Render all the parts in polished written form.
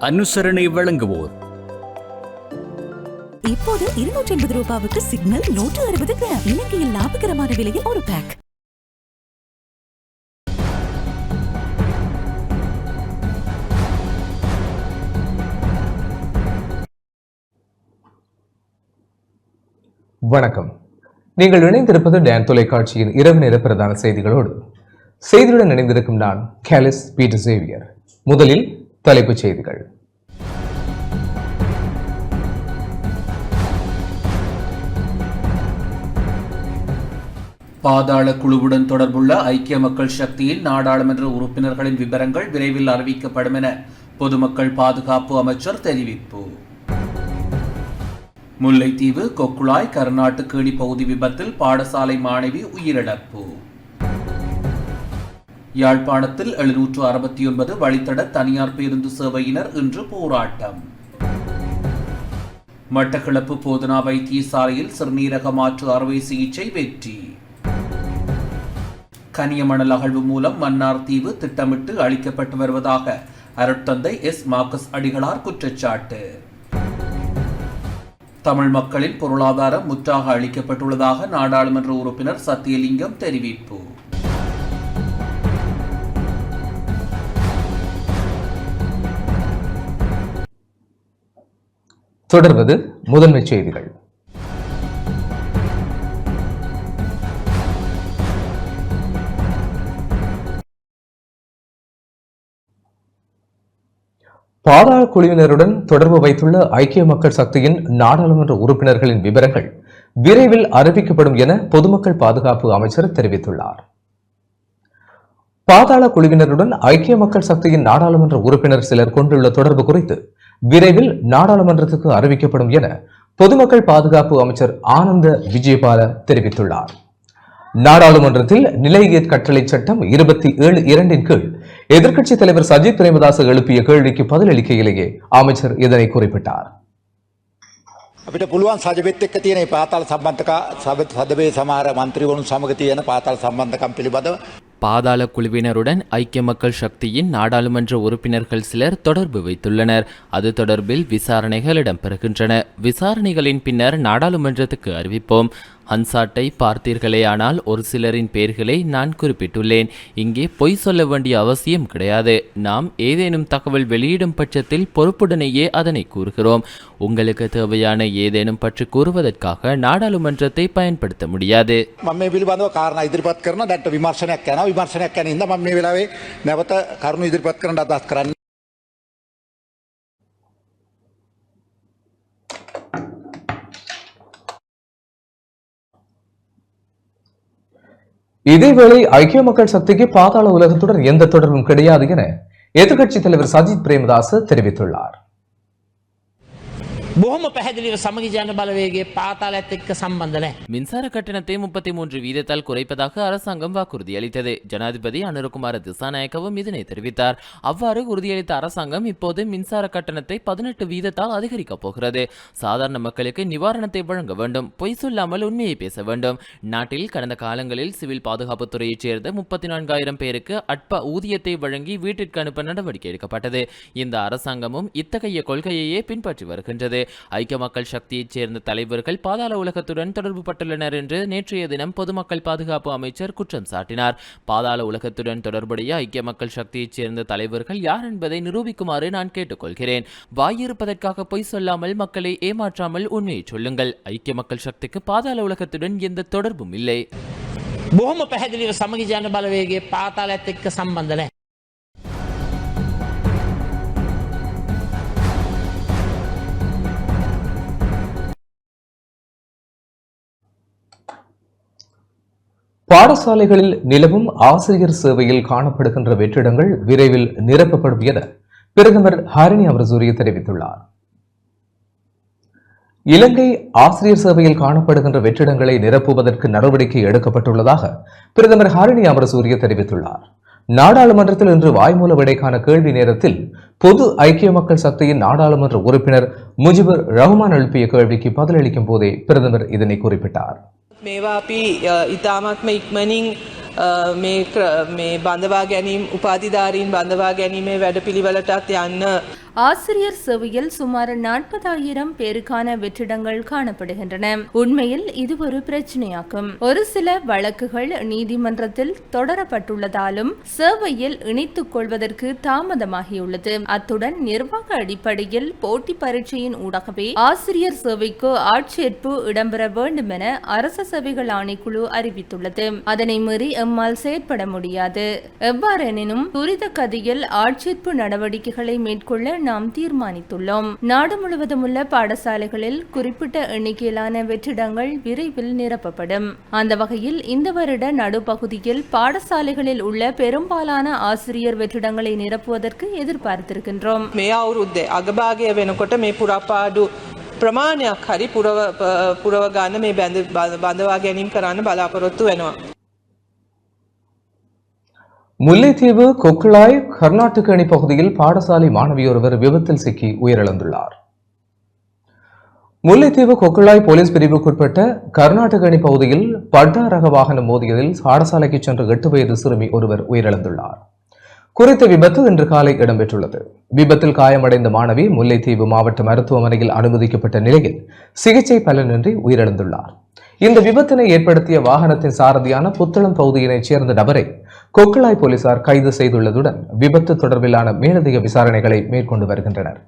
அனுசரணை வழங்குவோர். இப்போது 280 ரூபாவுக்கு சிக்னல் 160 கிராம். இலங்கையில் லாபகரமான விலையில் ஒரு பேக். வணக்கம். நீங்கள் இணைந்திருப்பது டேன் தொலைக்காட்சியின் இரவு நேர பிரதான செய்திகளோடு. செய்தியுடன் இணைந்திருக்கும் நான் கேலிஸ் பீட்டர் சேவியர். முதலில் தலைப்புச் செய்திகள். பாதாள குழுவுடன் தொடர்புள்ள ஐக்கிய மக்கள் சக்தியின் நாடாளுமன்ற உறுப்பினர்களின் விவரங்கள் விரைவில் அறிவிக்கப்படும் என பொதுமக்கள் பாதுகாப்பு அமைச்சர் தெரிவிப்பு. முல்லைத்தீவு கொக்குளாய் கர்நாட்டு கேணி பகுதி விபத்தில் பாடசாலை மாணவி உயிரிழப்பு. யாழ்ப்பாணத்தில் 769 வழித்தட தனியார் பேருந்து சேவையினர் இன்று போராட்டம். மட்டக்களப்பு போதனா வைத்தியசாலையில் சிறுநீரக மாற்று அறுவை சிகிச்சை வெற்றி. கனியமணல் அகழ்வு மூலம் மன்னார் தீவு திட்டமிட்டு அளிக்கப்பட்டு வருவதாக அருட்தந்தை எஸ். மார்க்கஸ் அடிகளார் குற்றச்சாட்டு. தமிழ் மக்களின் பொருளாதாரம் முற்றாக அளிக்கப்பட்டுள்ளதாக நாடாளுமன்ற உறுப்பினர் சத்தியலிங்கம் தெரிவிப்பு. தொடர்வது முதன்மை செய்திகள். பாதாள குழுவினருடன் தொடர்பு வைத்துள்ள ஐக்கிய மக்கள் சக்தியின் நாடாளுமன்ற உறுப்பினர்களின் விவரங்கள் விரைவில் அறிவிக்கப்படும் என பொதுமக்கள் பாதுகாப்பு அமைச்சர் தெரிவித்துள்ளார். பாதாள குழுவினருடன் ஐக்கிய மக்கள் சக்தியின் நாடாளுமன்ற உறுப்பினர் சிலர் கொண்டுள்ள தொடர்பு குறித்து விரைவில் நாடாளுமன்றத்துக்கு அறிவிக்கப்படும் என பொதுமக்கள் பாதுகாப்பு அமைச்சர் ஆனந்த விஜயபால தெரிவித்துள்ளார். நாடாளுமன்றத்தில் நிலையியற் கட்டளை சட்டம் 27(2) கீழ் எதிர்க்கட்சித் தலைவர் சஜித் பிரேமதாச எழுப்பிய கேள்விக்கு பதிலளிக்கையிலேயே அமைச்சர் இதனை குறிப்பிட்டார். අපිට පුළුවන් සජබෙත් එක්ක තියෙන පාතාල සදබේ සමහර മന്ത്രിවරුන් සමග තියෙන පාතාල සම්බන්ධකම් පිළිබඳව பாதாள குழுவினருடன் ஐக்கிய மக்கள் சக்தியின் நாடாளுமன்ற உறுப்பினர்கள் சிலர் தொடர்பு வைத்துள்ளனர். அது தொடர்பில் விசாரணைகள் இடம்பெறுகின்றன. விசாரணைகளின் பின்னர் நாடாளுமன்றத்துக்கு அறிவிப்போம். ஹன்சாட்டை பார்த்தீர்களேயானால் ஒரு சிலரின் பெயர்களை நான் குறிப்பிட்டுள்ளேன். இங்கே பொய் சொல்ல வேண்டிய அவசியம் கிடையாது. நாம் ஏதேனும் தகவல் வெளியிடும் பட்சத்தில் பொறுப்புடனேயே அதனை கூறுகிறோம். உங்களுக்கு தேவையான ஏதேனும் பற்றி கூறுவதற்காக நாடாளுமன்றத்தை பயன்படுத்த முடியாது. මේ පිළිබඳව කාරණා ඉදිරිපත් කරන දැක්ට විමර්ශනයක් යනවා. විමර්ශනයක් යන ඉඳන් මම මේ වෙලාවේ නැවත කරුණු ඉදිරිපත් කරන්න අදහස් කරන්නේ. இதேவேளை ஐக்கிய மக்கள் சக்திக்கு பாதாள உலகத்துடன் எந்த தொடர்பும் கிடையாது என எதிர்க்கட்சித் தலைவர் சஜித் பிரேமதாச தெரிவித்துள்ளார். බොහොම පැහැදිලිව සමගි ජන බලවේගයේ පාතාලයත් එක්ක සම්බන්ධ නැහැ. மின்சார கட்டணத்தை 33 வீதத்தால் குறைப்பதாக அரசாங்கம் வாக்குறுதி அளித்தது. ஜனாதிபதி அனுரகுமார திசாநாயக்கவும் இதனை தெரிவித்தார். அவ்வாறு உறுதியளித்த அரசாங்கம் இப்போது மின்சார கட்டணத்தை 18 வீதத்தால் அதிகரிக்கப் போகிறது. சாதாரண மக்களுக்கு நிவாரணத்தை வழங்க வேண்டும். பொய் சொல்லாமல் உண்மையை பேச வேண்டும். நாட்டில் கடந்த காலங்களில் சிவில் பாதுகாப்புத்துறையைச் சேர்ந்த 34,000 பேருக்கு அற்ப ஊதியத்தை வழங்கி வீட்டிற்கு அனுப்ப நடவடிக்கை எடுக்கப்பட்டது. இந்த அரசாங்கமும் இத்தகைய கொள்கையையே பின்பற்றி வருகின்றது. ஐக்கிய மக்கள் சக்தியைச் சேர்ந்த தலைவர்கள் பாதாள உலகத்துடன் தொடர்பு பட்டுள்ளனர் என்று நேற்றைய தினம் பொதுமக்கள் பாதுகாப்பு அமைச்சர் குற்றம் சாட்டினார். பாதாள உலகத்துடன் தொடர்புடைய ஐக்கிய மக்கள் சக்தியைச் சேர்ந்த தலைவர்கள் யார் என்பதை நிரூபிக்குமாறு நான் கேட்டுக்கொள்கிறேன். வாயிருப்பதற்காக பொய் சொல்லாமல் மக்களை ஏமாற்றாமல் உண்மையை சொல்லுங்கள். ஐக்கிய மக்கள் சக்திக்கு பாதாள உலகத்துடன் எந்த தொடர்பும் இல்லை. බොහොම පැහැදිලිව සමගි ජන බලවේගයේ පාතාලයත් එක්ක සම්බන්ධ නැහැ. பாடசாலைகளில் நிலவும் ஆசிரியர் சேவையில் காணப்படுகின்ற வெற்றிடங்கள் விரைவில் நிரப்பப்படும் என பிரதமர் ஹரிணி அமரசூரிய தெரிவித்துள்ளார். இலங்கை ஆசிரியர் சேவையில் காணப்படுகின்ற வெற்றிடங்களை நிரப்புவதற்கு நடவடிக்கை எடுக்கப்பட்டுள்ளதாக பிரதமர் ஹரிணி அமரசூரிய தெரிவித்துள்ளார். நாடாளுமன்றத்தில் இன்று வாய்மூல விடைக்கான கேள்வி நேரத்தில் பொது ஐக்கிய மக்கள் சக்தியின் நாடாளுமன்ற உறுப்பினர் முஜிபுர் ரஹ்மான் எழுப்பிய கேள்விக்கு பதிலளிக்கும் போதே பிரதமர் இதனை குறிப்பிட்டார். මේවා අපි ඉතාමත්ම ඉක්මනින් මේ බඳවා ගැනීම උපාධිධාරීන් බඳවා ගැනීමේ වැඩපිළිවෙලටත් යන්න ஆசிரியர் சேவையில் சுமார் 40,000 பேருக்கான வெற்றிடங்கள் காணப்படுகின்றன. உண்மையில் இது ஒரு பிரச்சனையாகும். ஒரு சில வழக்குகள் நீதிமன்றத்தில் தொடரப்பட்டுள்ளதாலும் சேவையில் இணைத்துக் கொள்வதற்கு தாமதமாகியுள்ளது. அத்துடன் நிர்வாக அடிப்படையில் போட்டி பரீட்சையின் ஊடாகவே ஆசிரியர் சேவைக்கு ஆட்சேர்ப்பு இடம்பெற வேண்டும் என அரச சேவைகள் ஆணைக்குழு அறிவித்துள்ளது. அதனை மீறி எம்மால் செயற்பட முடியாது. எவ்வாறெனினும் துரித கதியில் ஆட்சேர்ப்பு நடவடிக்கைகளை மேற்கொள்ள நாம் தீர்மானித்துள்ளோம். நாடு முழுவதும் உள்ள பாடசாலைகளில் குறிப்பிட்ட எண்ணிக்கையிலான வெற்றிடங்கள் விரைவில் நிரப்பப்படும். அந்த வகையில் இந்த வருட நடுப்பகுதியில் பாடசாலைகளில் உள்ள பெரும்பாலான ஆசிரியர் வெற்றிடங்களை நிரப்புவதற்கு எதிர்பார்த்திருக்கின்றோம். මේ අවුරුද්දේ අගභාගය වෙනකොට මේ පුරාපාඩු ප්‍රමාණයක් හරි පුරව ගන්න මේ බඳවා ගැනීම කරන්න බලාපොරොත්තු වෙනවා. முல்லைத்தீவு கொக்குளாய் கர்நாடக அணி பகுதியில் பாடசாலை மாணவியொருவர் விபத்தில் சிக்கி உயிரிழந்துள்ளார். முல்லைத்தீவு கொக்குளாய் போலீஸ் பிரிவுக்குட்பட்ட கர்நாடக அணி பகுதியில் பட்டா ரக வாகனம் மோதியதில் பாடசாலைக்கு சென்ற 8 வயது சிறுமி ஒருவர் உயிரிழந்துள்ளார். குறித்த விபத்து இன்று காலை இடம்பெற்றுள்ளது. விபத்தில் காயமடைந்த மாணவி முல்லைத்தீவு மாவட்ட மருத்துவமனையில் அனுமதிக்கப்பட்ட நிலையில் சிகிச்சை பலனின்றி உயிரிழந்துள்ளார். இந்த விபத்தினை ஏற்படுத்திய வாகனத்தின் சாரதியான புத்தளம் பகுதியினைச் சேர்ந்த நபரை கொக்குளாய் போலீசார் கைது செய்துள்ளதுடன் விபத்து தொடர்பிலான மேலதிக விசாரணைகளை மேற்கொண்டு வருகின்றனர்.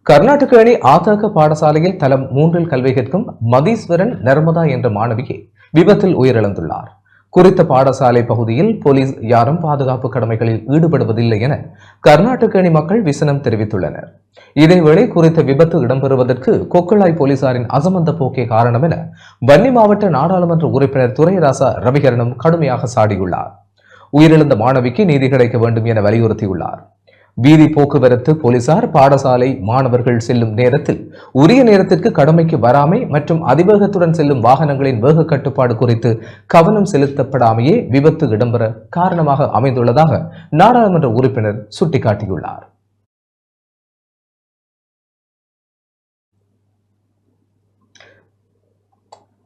கர்நாடக அணி ஆதக பாடசாலையில் தளம் 3 கல்வி கற்கும் மதீஸ்வரன் நர்மதா என்ற மாணவியை விபத்தில் உயிரிழந்துள்ளார். குறித்த பாடசாலை பகுதியில் போலீஸ் யாரும் பாதுகாப்பு கடமைகளில் ஈடுபடுவதில்லை என கர்நாடக அணி மக்கள் விசனம் தெரிவித்துள்ளனர். இதேவேளை குறித்த விபத்து இடம்பெறுவதற்கு கொக்குளாய் போலீசாரின் அசமந்த போக்கே காரணம் என வன்னி மாவட்ட நாடாளுமன்ற உறுப்பினர் துரைராசா ரவிகரனும் கடுமையாக சாடியுள்ளார். உயிரிழந்த மாணவிக்கு நீதி கிடைக்க வேண்டும் என வலியுறுத்தியுள்ளார். வீதி போக்குவரத்து போலீசார் பாடசாலை மாணவர்கள் செல்லும் நேரத்தில் உரிய நேரத்திற்கு கடமைக்கு வராமை மற்றும் அதிவேகத்துடன் செல்லும் வாகனங்களின் வேக கட்டுப்பாடு குறித்து கவனம் செலுத்தப்படாமையே விபத்து இடம்பெற காரணமாக அமைந்துள்ளதாக நாடாளுமன்ற உறுப்பினர் சுட்டிக்காட்டியுள்ளார்.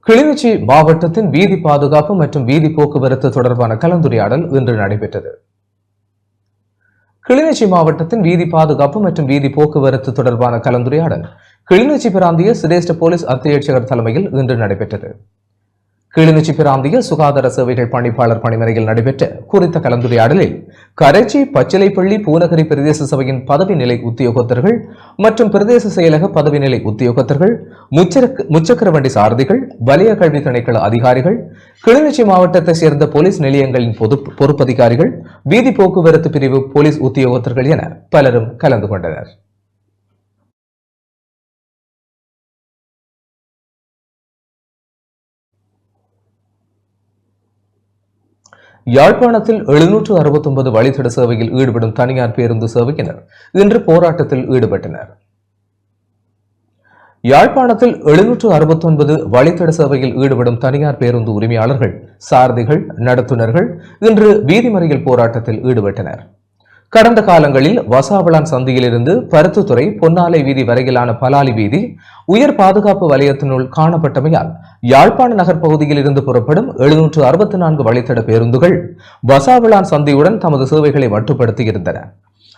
கிளிநொச்சி மாவட்டத்தின் வீதி பாதுகாப்பு மற்றும் வீதி போக்குவரத்து தொடர்பான கலந்துரையாடல் இன்று நடைபெற்றது. கிளிநொச்சி மாவட்டத்தின் வீதி பாதுகாப்பு மற்றும் வீதி போக்குவரத்து தொடர்பான கலந்துரையாடல் கிளிநொச்சி பிராந்திய சிரேஷ்ட போலீஸ் அத்தியட்சகர் தலைமையில் இன்று நடைபெற்றது. கிளிநொச்சி பிராந்திய சுகாதார சேவைகள் பணிப்பாளர் பணிமனையில் நடைபெற்ற குறித்த கலந்துரையாடலில் கரைச்சி பச்சிலைப்பள்ளி பூநகரி பிரதேச சபையின் பதவி நிலை உத்தியோகத்தர்கள் மற்றும் பிரதேச செயலக பதவி நிலை உத்தியோகத்தர்கள், முச்சக்கர வண்டி சாரதிகள், வலய கல்வி திணைக்கள அதிகாரிகள், கிளிநொச்சி மாவட்டத்தை சேர்ந்த போலீஸ் நிலையங்களின் பொறுப்பதிகாரிகள், வீதி போக்குவரத்து பிரிவு போலீஸ் உத்தியோகத்தர்கள் என பலரும் கலந்து கொண்டனர். யாழ்ப்பாணத்தில் 769 வழித்தட சேவையில் ஈடுபடும் தனியார் பேருந்து சேவையினர் இன்று போராட்டத்தில் ஈடுபட்டனர். யாழ்ப்பாணத்தில் 769 வழித்தட சேவையில் ஈடுபடும் தனியார் பேருந்து உரிமையாளர்கள், சாரதிகள், நடத்துனர்கள் இன்று வீதிமறியல் போராட்டத்தில் ஈடுபட்டனர். கடந்த காலங்களில் வசாவளான் சந்தியிலிருந்து பருத்துத்துறை பொன்னாலை வீதி வரையிலான பலாலி வீதி உயர் பாதுகாப்பு வலயத்தினுள் காணப்பட்டமையால் யாழ்ப்பாண நகர் பகுதியில் இருந்து புறப்படும் 764 வழித்தட பேருந்துகள் வசாவளான் சந்தியுடன் தமது சேவைகளை மட்டுப்படுத்தியிருந்தன.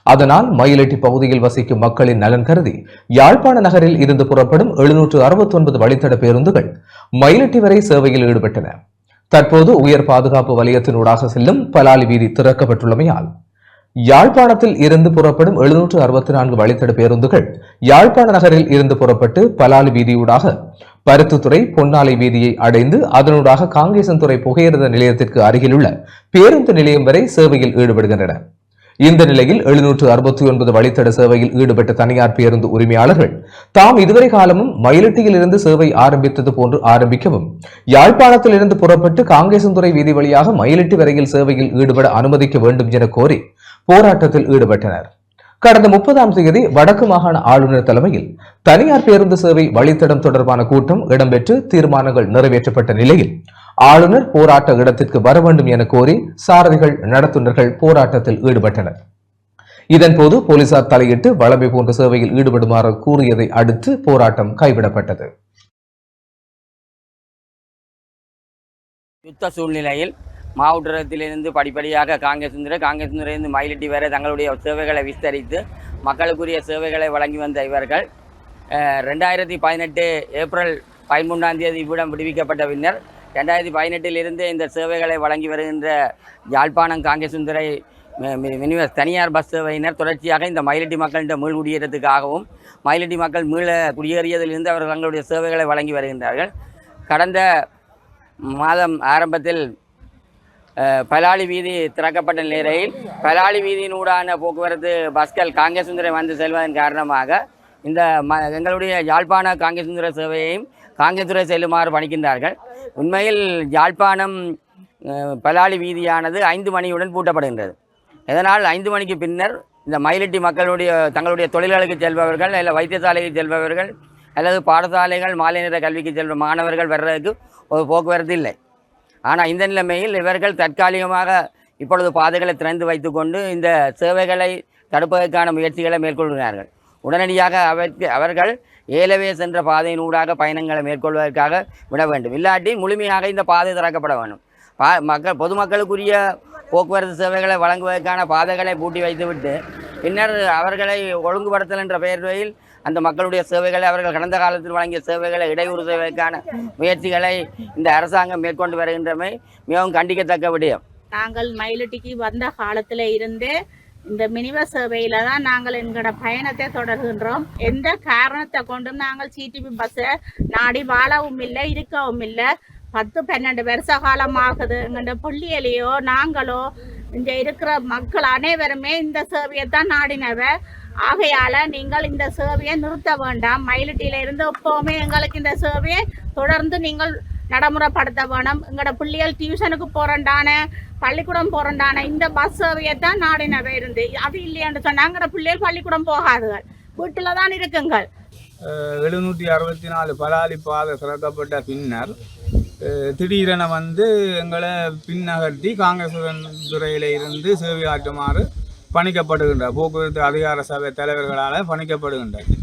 அதனால் மயிலட்டி பகுதியில் வசிக்கும் மக்களின் நலன் கருதி யாழ்ப்பாண நகரில் இருந்து புறப்படும் 769 வழித்தட பேருந்துகள் மயிலட்டி வரை சேவையில் ஈடுபட்டன. தற்போது உயர் பாதுகாப்பு வலயத்தினூடாக செல்லும் பலாலி வீதி திறக்கப்பட்டுள்ளமையால் யாழ்ப்பாணத்தில் இருந்து புறப்படும் 764 வழித்தட பேருந்துகள் யாழ்ப்பாண நகரில் இருந்து புறப்பட்டு பலாலி வீதியூடாக பருத்துத்துறை பொன்னாலை வீதியை அடைந்து அதனூடாக காங்கேசன்துறை புகையிரத நிலையத்திற்கு அருகிலுள்ள பேருந்து நிலையம் வரை சேவையில் ஈடுபடுகின்றன. இந்த நிலையில் 769 வழித்தட சேவையில் ஈடுபட்ட தனியார் பேருந்து உரிமையாளர்கள் தாம் இதுவரை காலமும் மயிலட்டியில் இருந்து சேவை ஆரம்பித்தது போன்று ஆரம்பிக்கவும், யாழ்ப்பாணத்தில் இருந்து புறப்பட்டு காங்கேசன்துறை வீதி வழியாக மயிலட்டி வரையில் சேவையில் ஈடுபட அனுமதிக்க வேண்டும் என கோரி போராட்டத்தில் ஈடுபட்டனர். கடந்த 30ஆம் தேதி வடக்கு மாகாண ஆளுநர் தலைமையில் தனியார் பேருந்து சேவை வழித்தடம் தொடர்பான கூட்டம் இடம்பெற்று தீர்மானங்கள் நிறைவேற்றப்பட்ட நிலையில் ஆளுநர் போராட்ட இடத்திற்கு வர வேண்டும் என கோரி சாரதிகள், நடத்துனர்கள் போராட்டத்தில் ஈடுபட்டனர். இதன்போது போலீசார் தலையிட்டு வளமை போன்ற சேவையில் ஈடுபடுமாறு கூறியதை அடுத்து போராட்டம் கைவிடப்பட்டது. யுத்த சூழ்நிலையில் மாவட்டத்திலிருந்து படிப்படியாக காங்கேசன்துறையிலிருந்து மயிலட்டி வரை தங்களுடைய சேவைகளை விஸ்தரித்து மக்களுக்குரிய சேவைகளை வழங்கி வந்த இவர்கள் 2018 ஏப்ரல் 13 இவ்விடம் விடுவிக்கப்பட்ட பின்னர் 2018 இந்த சேவைகளை வழங்கி வருகின்ற யாழ்ப்பாணம் காங்கேசுந்துறை தனியார் பஸ் சேவையினர் தொடர்ச்சியாக இந்த மயிலட்டி மக்களிடம் மீள் குடியேற்றத்துக்காகவும் மயிலட்டி மக்கள் மீள குடியேறியதிலிருந்து அவர்கள் தங்களுடைய சேவைகளை வழங்கி வருகின்றார்கள். கடந்த மாதம் ஆரம்பத்தில் பலாலி வீதி திறக்கப்பட்ட நிலையில் பலாலி வீதியினூடான போக்குவரத்து பஸ்கள் காங்கேசுந்துறை வந்து செல்வதன் காரணமாக இந்த எங்களுடைய யாழ்ப்பாண காங்கேசுந்துறை சேவையையும் காங்கேசுந்துறை செல்லுமாறு பணிக்கின்றார்கள். உண்மையில் யாழ்ப்பாணம் பலாலி வீதியானது 5 மணியுடன் பூட்டப்படுகின்றது. இதனால் 5 மணிக்கு பின்னர் இந்த மயிலட்டி மக்களுடைய தங்களுடைய தொழில்களுக்கு செல்பவர்கள் இல்லை வைத்தியசாலைக்கு செல்பவர்கள் அல்லது பாடசாலைகள் மாலை நேர கல்விக்கு செல்வ மாணவர்கள் வர்றதுக்கு ஒரு போக்குவரத்து இல்லை. ஆனால் இந்த நிலைமையில் இவர்கள் தற்காலிகமாக இப்பொழுது பாதைகளை திறந்து வைத்துக்கொண்டு இந்த சேவைகளை தடுப்பதற்கான முயற்சிகளை மேற்கொள்கிறார்கள். உடனடியாக அவர்கள் ஏலவே சென்ற பாதையினூடாக பயணங்களை மேற்கொள்வதற்காக விட வேண்டும். இல்லாட்டி முழுமையாக இந்த பாதை திறக்கப்பட வேண்டும். பொதுமக்களுக்குரிய போக்குவரத்து சேவைகளை வழங்குவதற்கான பாதைகளை பூட்டி வைத்துவிட்டு பின்னர் அவர்களை ஒழுங்குபடுத்தல் என்ற பெயரில் அந்த மக்களுடைய சேவைகளை அவர்கள் கடந்த காலத்தில் வழங்கிய சேவைகளை இடையூறு செய்வதற்கான முயற்சிகளை இந்த அரசாங்கம் மேற்கொண்டு வருகின்றமை மிகவும் கண்டிக்கத்தக்க விடயம். நாங்கள் மயிலட்டிக்கு வந்த காலத்தில் இருந்து இந்த மினிபஸ் சேவையில தான் நாங்கள் எங்களோட பயணத்தை தொடர்கின்றோம். எந்த காரணத்தை கொண்டும் நாங்கள் சிடிபி பஸ்ஸை நாடி வாழவும் இல்லை, இருக்கவும் இல்லை. 10-12 வருஷ காலமாகுது. எங்கள்ட பள்ளியிலையோ நாங்களோ இங்கே இருக்கிற மக்கள் அனைவருமே இந்த சேவையை தான் நாடினவ. ஆகையால் நீங்கள் இந்த சேவையை நிறுத்த வேண்டாம். மயிலட்டியில இருந்து எப்போவுமே எங்களுக்கு இந்த சேவையை தொடர்ந்து நீங்கள் நடைமுறைப்படுத்த வேணும். எங்களோட பிள்ளைகள் டியூஷனுக்கு போகிறண்டான பள்ளிக்கூடம் போகிறண்டான இந்த பஸ் சேவையை தான் நாடினவை இருந்து அது இல்லையான்னு சொன்னால் எங்களோட பிள்ளைகள் பள்ளிக்கூடம் போகாதுகள், வீட்டில் தான் இருக்குங்கள். 764 பலாலி பாதை திறக்கப்பட்ட பின்னர் திடீரென எங்களை பின்னகர்த்தி காங்கேசுந்துறையில் இருந்து சேவையாற்றுமாறு பணிக்கப்படுகின்ற போக்குவரத்து அதிகார சபை தலைவர்களால் பணிக்கப்படுகின்றது.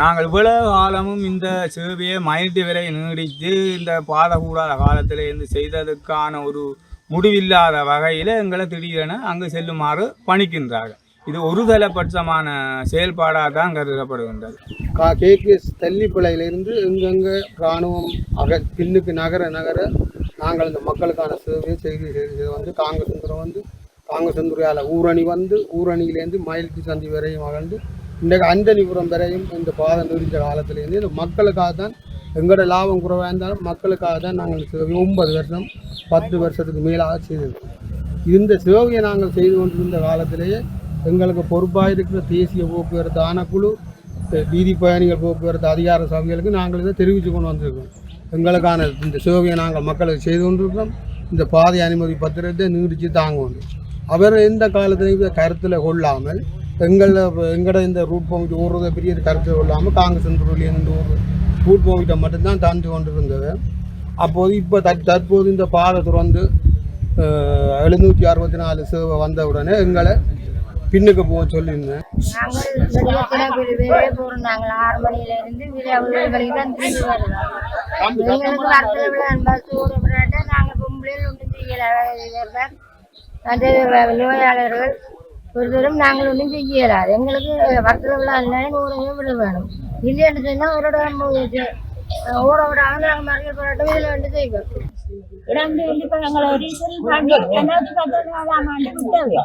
நாங்கள் இவ்வளவு காலமும் இந்த சேவையை மயிலட்டி வரை நீடித்து இந்த பாதை கூடாத காலத்தில் இருந்து செய்ததுக்கான ஒரு முடிவில்லாத வகையில் எங்களை திடீரென அங்கு செல்லுமாறு பணிக்கின்றார்கள். இது ஒருதலைபட்சமான செயல்பாடாக தான் கருதப்படுகின்றது. கேகேஎஸ் தள்ளிப்பிள்ளையிலிருந்து எங்கெங்கே இராணுவம் பின்னுக்கு நகர நாங்கள் இந்த மக்களுக்கான சேவையை செய்து காங்கேசுந்துறையால் ஊரணியிலேருந்து மயிலட்டி சந்தி வரையும் அகழ்ந்து இன்றைக்கு அந்தனிபுரம் வரையும் இந்த பாதை நீடித்த காலத்திலேருந்து இந்த மக்களுக்காக தான் எங்களோட லாபம் குறைவாக இருந்தாலும் மக்களுக்காக தான் நாங்கள் சேவை 9 வருஷம் 10 வருஷத்துக்கு மேலாக செய்தது. இந்த சேவையை நாங்கள் செய்து கொண்டிருந்த காலத்திலேயே எங்களுக்கு பொறுப்பாக இருக்கிற தேசிய போக்குவரத்து ஆணைக்குழு, வீதி பயணிகள் போக்குவரத்து அதிகார சபைகளுக்கு நாங்கள் இதை தெரிவித்து கொண்டு வந்திருக்கோம். எங்களுக்கான இந்த சேவையை நாங்கள் மக்களுக்கு செய்து கொண்டிருக்கிறோம். இந்த பாதை அனுமதி பத்திரத்தை நீடித்து தாங்க அவர் எந்த காலத்திலையும் இதை கருத்தில் கொள்ளாமல் எங்களோட இந்த ரூட் பர்மிட் ஓடுறதை பெரிய கருத்தில் கொள்ளாமல் காங்கேசுந்துறையிலேருந்து ஒரு ரூட் பர்மிட்டை மட்டும்தான் தந்து கொண்டிருந்தது. அப்போது இப்போ தற்போது இந்த பாதை திறந்து 764 சேவை வந்த உடனே எங்களை பின்னுக்கு போக சொல்லியிருந்தேன். நாங்கள் 6 மணியிலிருந்து நாங்கள் பொம்பளையில் ஒன்றும் செய்யல. நோயாளர்கள் ஒருத்தரும் நாங்கள் ஒன்றும் செய்யலாது. எங்களுக்கு வர்த்தக விழா இல்லைன்னு ஊரே விட வேணும். இல்லைன்னு சொன்னால் ஒரு ஊரை விடாம நாங்கள் மறியல் போராட்டம் இதில் வந்து செய்வோம். இப்போ எங்களை ரீசல் பண்ணி 2014ஆம் ஆண்டு விட்டவை.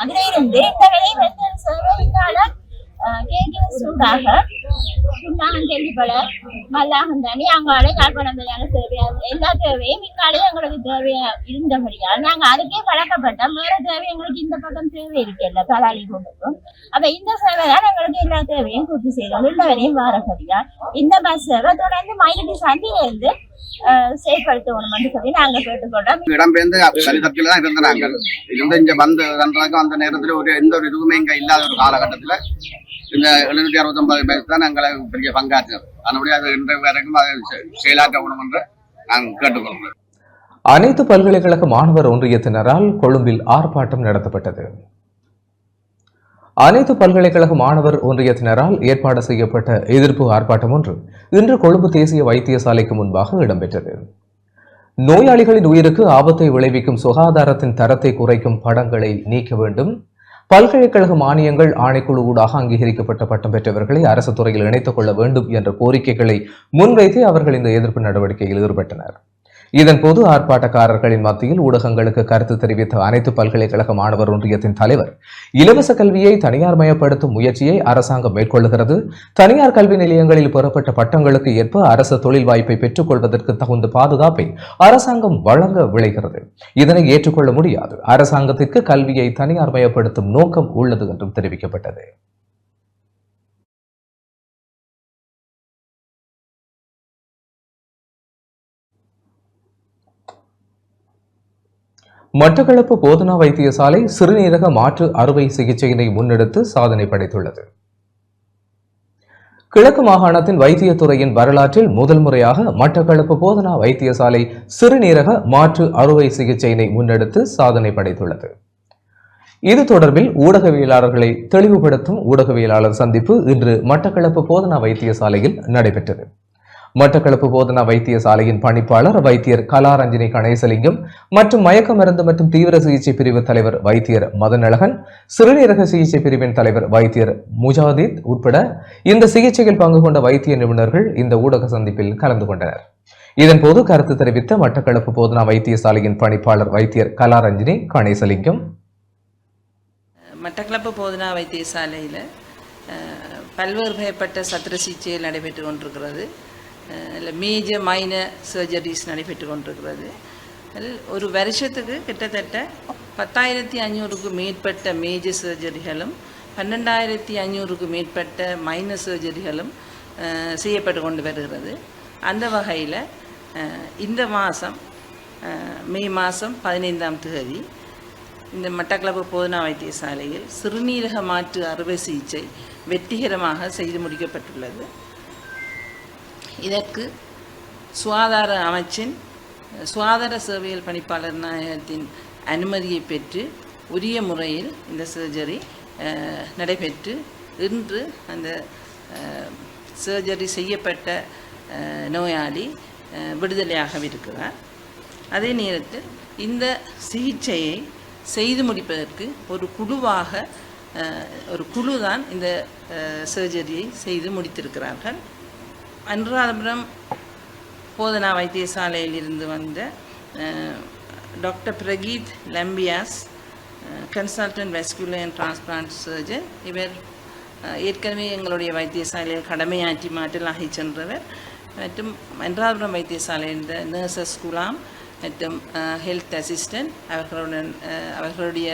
அதில் இருந்து இந்த விலை வந்து சேவையினால கேகேஎஸ் சூடாக கேள்விப்பட மல்லாகந்தானி அங்காலே கால்பனந்தையான சேவையாக எல்லா தேவையும் இங்காலே எங்களுக்கு தேவையா இருந்தபடியால் நாங்கள் அதுக்கே பழக்கப்பட்டோம். வேற தேவை எங்களுக்கு இந்த பக்கம் தேவை இருக்கல பலாலி கொண்டுக்கும். அப்போ இந்த சேவை தான் எங்களுக்கு எல்லா தேவையும் பூர்த்தி செய்யணும். உள்ள வரையும் வாரப்படியால் இந்த பஸ் சேவை தொடர்ந்து மயிலட்டி சந்தியிலிருந்து செயல்படுத்தணும்னு சொல்லி நாங்கள் கேட்டுக்கொள்றோம். இடம்பெயர்ந்து தலிதத்தில் தான் இருந்த நாங்கள் இருந்து இங்கே அந்த நேரத்தில் எந்த ஒரு இதுவுமே இங்கே இல்லாத ஒரு காலகட்டத்தில் இந்த 769 பேர் தான் எங்களை பெரிய பங்காற்றினர். அதனுடைய அது இன்றைய வரைக்கும் அதை செயலாற்றணும் என்று நாங்கள் கேட்டுக்கொள்கிறோம். அனைத்து பல்கலைக்கழக மாணவர் ஒன்றியத்தினரால் கொழும்பில் ஆர்ப்பாட்டம் நடத்தப்பட்டது. அனைத்து பல்கலைக்கழக மாணவர் ஒன்றியத்தினரால் ஏற்பாடு செய்யப்பட்ட எதிர்ப்பு ஆர்ப்பாட்டம் ஒன்று இன்று கொழும்பு தேசிய வைத்தியசாலைக்கு முன்பாக இடம்பெற்றது. நோயாளிகளின் உயிருக்கு ஆபத்தை விளைவிக்கும் சுகாதாரத்தின் தரத்தை குறைக்கும் படங்களை நீக்க வேண்டும், பல்கலைக்கழக மானியங்கள் ஆணைக்குழு ஊடாக அங்கீகரிக்கப்பட்ட பட்டம் பெற்றவர்களை அரசு துறையில் இணைத்துக் கொள்ள வேண்டும் என்ற கோரிக்கைகளை முன்வைத்து அவர்கள் இந்த எதிர்ப்பு நடவடிக்கையில் ஈடுபட்டனர். இதன்போது ஆர்ப்பாட்டக்காரர்களின் மத்தியில் ஊடகங்களுக்கு கருத்து தெரிவித்த அனைத்து பல்கலைக்கழக மாணவர் ஒன்றியத்தின் தலைவர், இலவச கல்வியை தனியார் மயப்படுத்தும் முயற்சியை அரசாங்கம் மேற்கொள்ளுகிறது. தனியார் கல்வி நிலையங்களில் பெறப்பட்ட பட்டங்களுக்கு ஏற்ப அரசு தொழில் வாய்ப்பை பெற்றுக் கொள்வதற்கு தகுந்த பாதுகாப்பை அரசாங்கம் வழங்க விளைகிறது. இதனை ஏற்றுக்கொள்ள முடியாது. அரசாங்கத்திற்கு கல்வியை தனியார் மயப்படுத்தும் நோக்கம் உள்ளது என்றும் தெரிவிக்கப்பட்டது. மட்டக்களப்பு போதனா வைத்தியசாலை சிறுநீரக மாற்று அறுவை சிகிச்சையினை முன்னெடுத்து சாதனை படைத்துள்ளது. கிழக்கு மாகாணத்தின் வைத்தியத்துறையின் வரலாற்றில் முதல் முறையாக மட்டக்களப்பு போதனா வைத்தியசாலை சிறுநீரக மாற்று அறுவை சிகிச்சையினை முன்னெடுத்து சாதனை படைத்துள்ளது. இது தொடர்பில் ஊடகவியலாளர்களை தெளிவுபடுத்தும் ஊடகவியலாளர் சந்திப்பு இன்று மட்டக்களப்பு போதனா வைத்தியசாலையில் நடைபெற்றது. மட்டக்களப்பு போதனா வைத்தியசாலையின் பணிப்பாளர் வைத்தியர் கலாரஞ்சினி கணேசலிங்கம் மற்றும் மயக்க மருந்து மற்றும் தீவிர சிகிச்சை பிரிவு தலைவர் வைத்தியர் மதனழகன், சிறுநீரக சிகிச்சை பிரிவின் தலைவர் வைத்தியர் முஜாதித் உட்பட இந்த சிகிச்சையில் பங்கு கொண்ட வைத்திய நிபுணர்கள் இந்த ஊடக சந்திப்பில் கலந்து கொண்டனர். இதன்போது கருத்து தெரிவித்த மட்டக்களப்பு போதனா வைத்தியசாலையின் பணிப்பாளர் வைத்தியர் கலாரஞ்சினி கணேசலிங்கம், மட்டக்களப்பு போதனா வைத்தியசாலையில் பல்வேறு வகைப்பட்ட சத்திர சிகிச்சைகள் நடைபெற்று கொண்டிருக்கிறது. மேஜர் மைனர் சர்ஜரிஸ் நடைபெற்று கொண்டிருக்கிறது. அதில் ஒரு வருஷத்துக்கு கிட்டத்தட்ட 10,500க்கு மேற்பட்ட மேஜர் சர்ஜரிகளும் 12,500க்கு மேற்பட்ட மைனர் சர்ஜரிகளும் செய்யப்பட்டு கொண்டு வருகிறது. அந்த வகையில் இந்த மாதம் மே மாதம் 15ஆம் தேதி இந்த மட்டக்களப்பு போதனா வைத்தியசாலையில் சிறுநீரக மாற்று அறுவை சிகிச்சை வெற்றிகரமாக செய்து முடிக்கப்பட்டுள்ளது. இதற்கு சுகாதார அமைச்சின் சுகாதார சேவைகள் பணிப்பாளர் நாயகத்தின் அனுமதியை பெற்று உரிய முறையில் இந்த சர்ஜரி நடைபெற்று இன்று அந்த சர்ஜரி செய்யப்பட்ட நோயாளி விடுதலையாக இருக்கிறார். அதே நேரத்தில் இந்த சிகிச்சையை செய்து முடிப்பதற்கு ஒரு குழு தான் இந்த சர்ஜரியை செய்து முடித்திருக்கிறார்கள். அனுராதபுரம் போதனா வைத்தியசாலையில் இருந்து வந்த doctor Prageeth Lambias, consultant vascular and transplant surgeon. இவர் ஏற்கனவே எங்களுடைய வைத்தியசாலையில் கடமையாற்றி மாற்றலாகி சென்றவர். மற்றும் அனுராதபுரம் வைத்தியசாலையில் நர்சஸ் குலாம் மற்றும் ஹெல்த் அசிஸ்டன்ட் அவர்களுடைய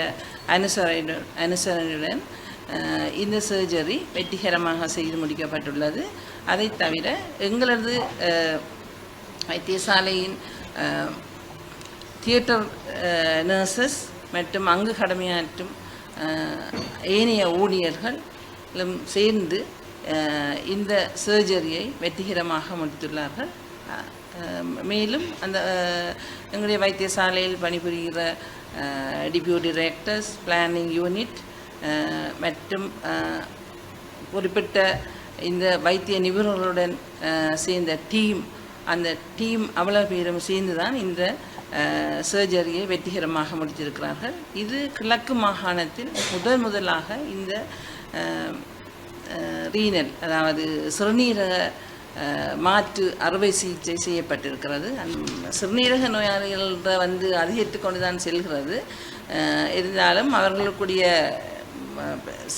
அனுசரணையுடன் இந்த சர்ஜரி வெற்றிகரமாக செய்து முடிக்கப்பட்டுள்ளது. அதை தவிர எங்களது வைத்தியசாலையின் தியேட்டர் நர்சஸ் மற்றும் அங்கு கடமையாற்றும் ஏனைய ஊழியர்களும் சேர்ந்து இந்த சர்ஜரியை வெற்றிகரமாக முடித்துள்ளார்கள். மேலும் அந்த எங்களுடைய வைத்தியசாலையில் பணிபுரிகிற டிப்யூட்டி டைரக்டர்ஸ், பிளானிங் யூனிட் மற்றும் குறிப்பிட்ட இந்த வைத்திய நிபுணர்களுடன் சேர்ந்த அந்த டீம் அவ்வளவு பேரும் சேர்ந்து தான் இந்த சர்ஜரியை வெற்றிகரமாக முடித்திருக்கிறார்கள். இது கிழக்கு மாகாணத்தில் முதலாக இந்த ரீனல் அதாவது சிறுநீரக மாற்று அறுவை சிகிச்சை செய்யப்பட்டிருக்கிறது. சிறுநீரக நோயாளிகள் அதிகரித்து கொண்டு தான் செல்கிறது. இருந்தாலும் அவர்களுக்குரிய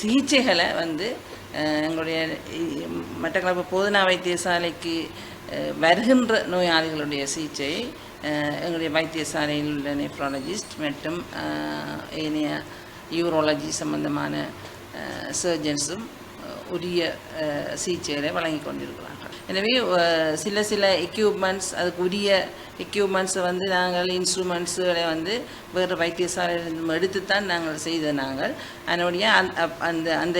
சிகிச்சைகளை எங்களுடைய மட்டக்களப்பு போதனா வைத்தியசாலைக்கு வருகின்ற நோயாளிகளுடைய சிகிச்சையை எங்களுடைய வைத்தியசாலையில் உள்ள நெஃப்ராலஜிஸ்ட் மற்றும் ஏனைய யூரோலஜி சம்பந்தமான சர்ஜன்ஸும் உரிய சிகிச்சைகளை வழங்கி கொண்டிருக்கிறார்கள். எனவே சில எக்யூப்மெண்ட்ஸ், அதுக்கு உரிய எக்யூப்மெண்ட்ஸை நாங்கள் இன்ஸ்ட்ருமெண்ட்ஸுகளை வேறு வைத்தியசாலையிலிருந்து எடுத்துத்தான் நாங்கள் செய்த அதனுடைய அந்த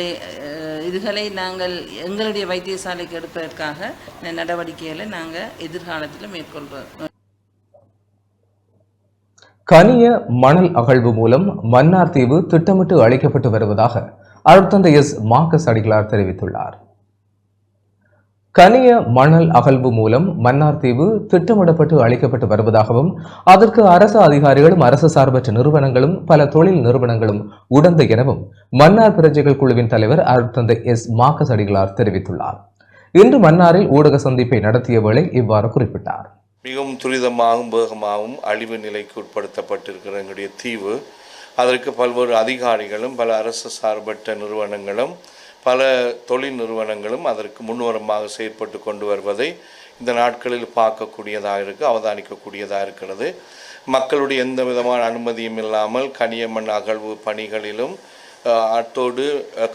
இதுகளை நாங்கள் எங்களுடைய வைத்தியசாலைக்கு எடுப்பதற்காக நடவடிக்கைகளை நாங்கள் எதிர்காலத்தில் மேற்கொள்கிறோம். கனிய மணல் அகழ்வு மூலம் மன்னார் தீவு திட்டமிட்டு அளிக்கப்பட்டு வருவதாக அருட்தந்தை எஸ். மார்க்கஸ் அடிகளார் தெரிவித்துள்ளார். கனிய மணல் அகழ்வு மூலம் மன்னார் தீவு திட்டமிடப்பட்டு அளிக்கப்பட்டு வருவதாகவும் அதற்கு அரசு அதிகாரிகளும் அரசு சார்பற்ற நிறுவனங்களும் பல தொழில் நிறுவனங்களும் உடந்தை எனவும் மன்னார் பிரஜைகள் குழுவின் தலைவர் அருட்தந்தை எஸ் மார்க்கஸ் அடிகளார் தெரிவித்துள்ளார். இன்று மன்னாரில் ஊடக சந்திப்பை நடத்திய வேளை இவ்வாறு குறிப்பிட்டார். மிகவும் துரிதமாகவும் வேகமாகவும் அழிவு நிலைக்கு உட்படுத்தப்பட்டிருக்கிற எங்களுடைய தீவு, அதற்கு பல்வேறு அதிகாரிகளும் பல அரசு சார்பற்ற நிறுவனங்களும் பல தொழில் நிறுவனங்களும் அதற்கு முன்வரமாக செயற்பட்டு கொண்டு வருவதை இந்த நாட்களில் பார்க்கக்கூடியதாக இருக்குது, அவதானிக்கக்கூடியதாக இருக்கிறது. மக்களுடைய எந்த விதமான அனுமதியும் இல்லாமல் கனியமண் அகழ்வு பணிகளிலும் அத்தோடு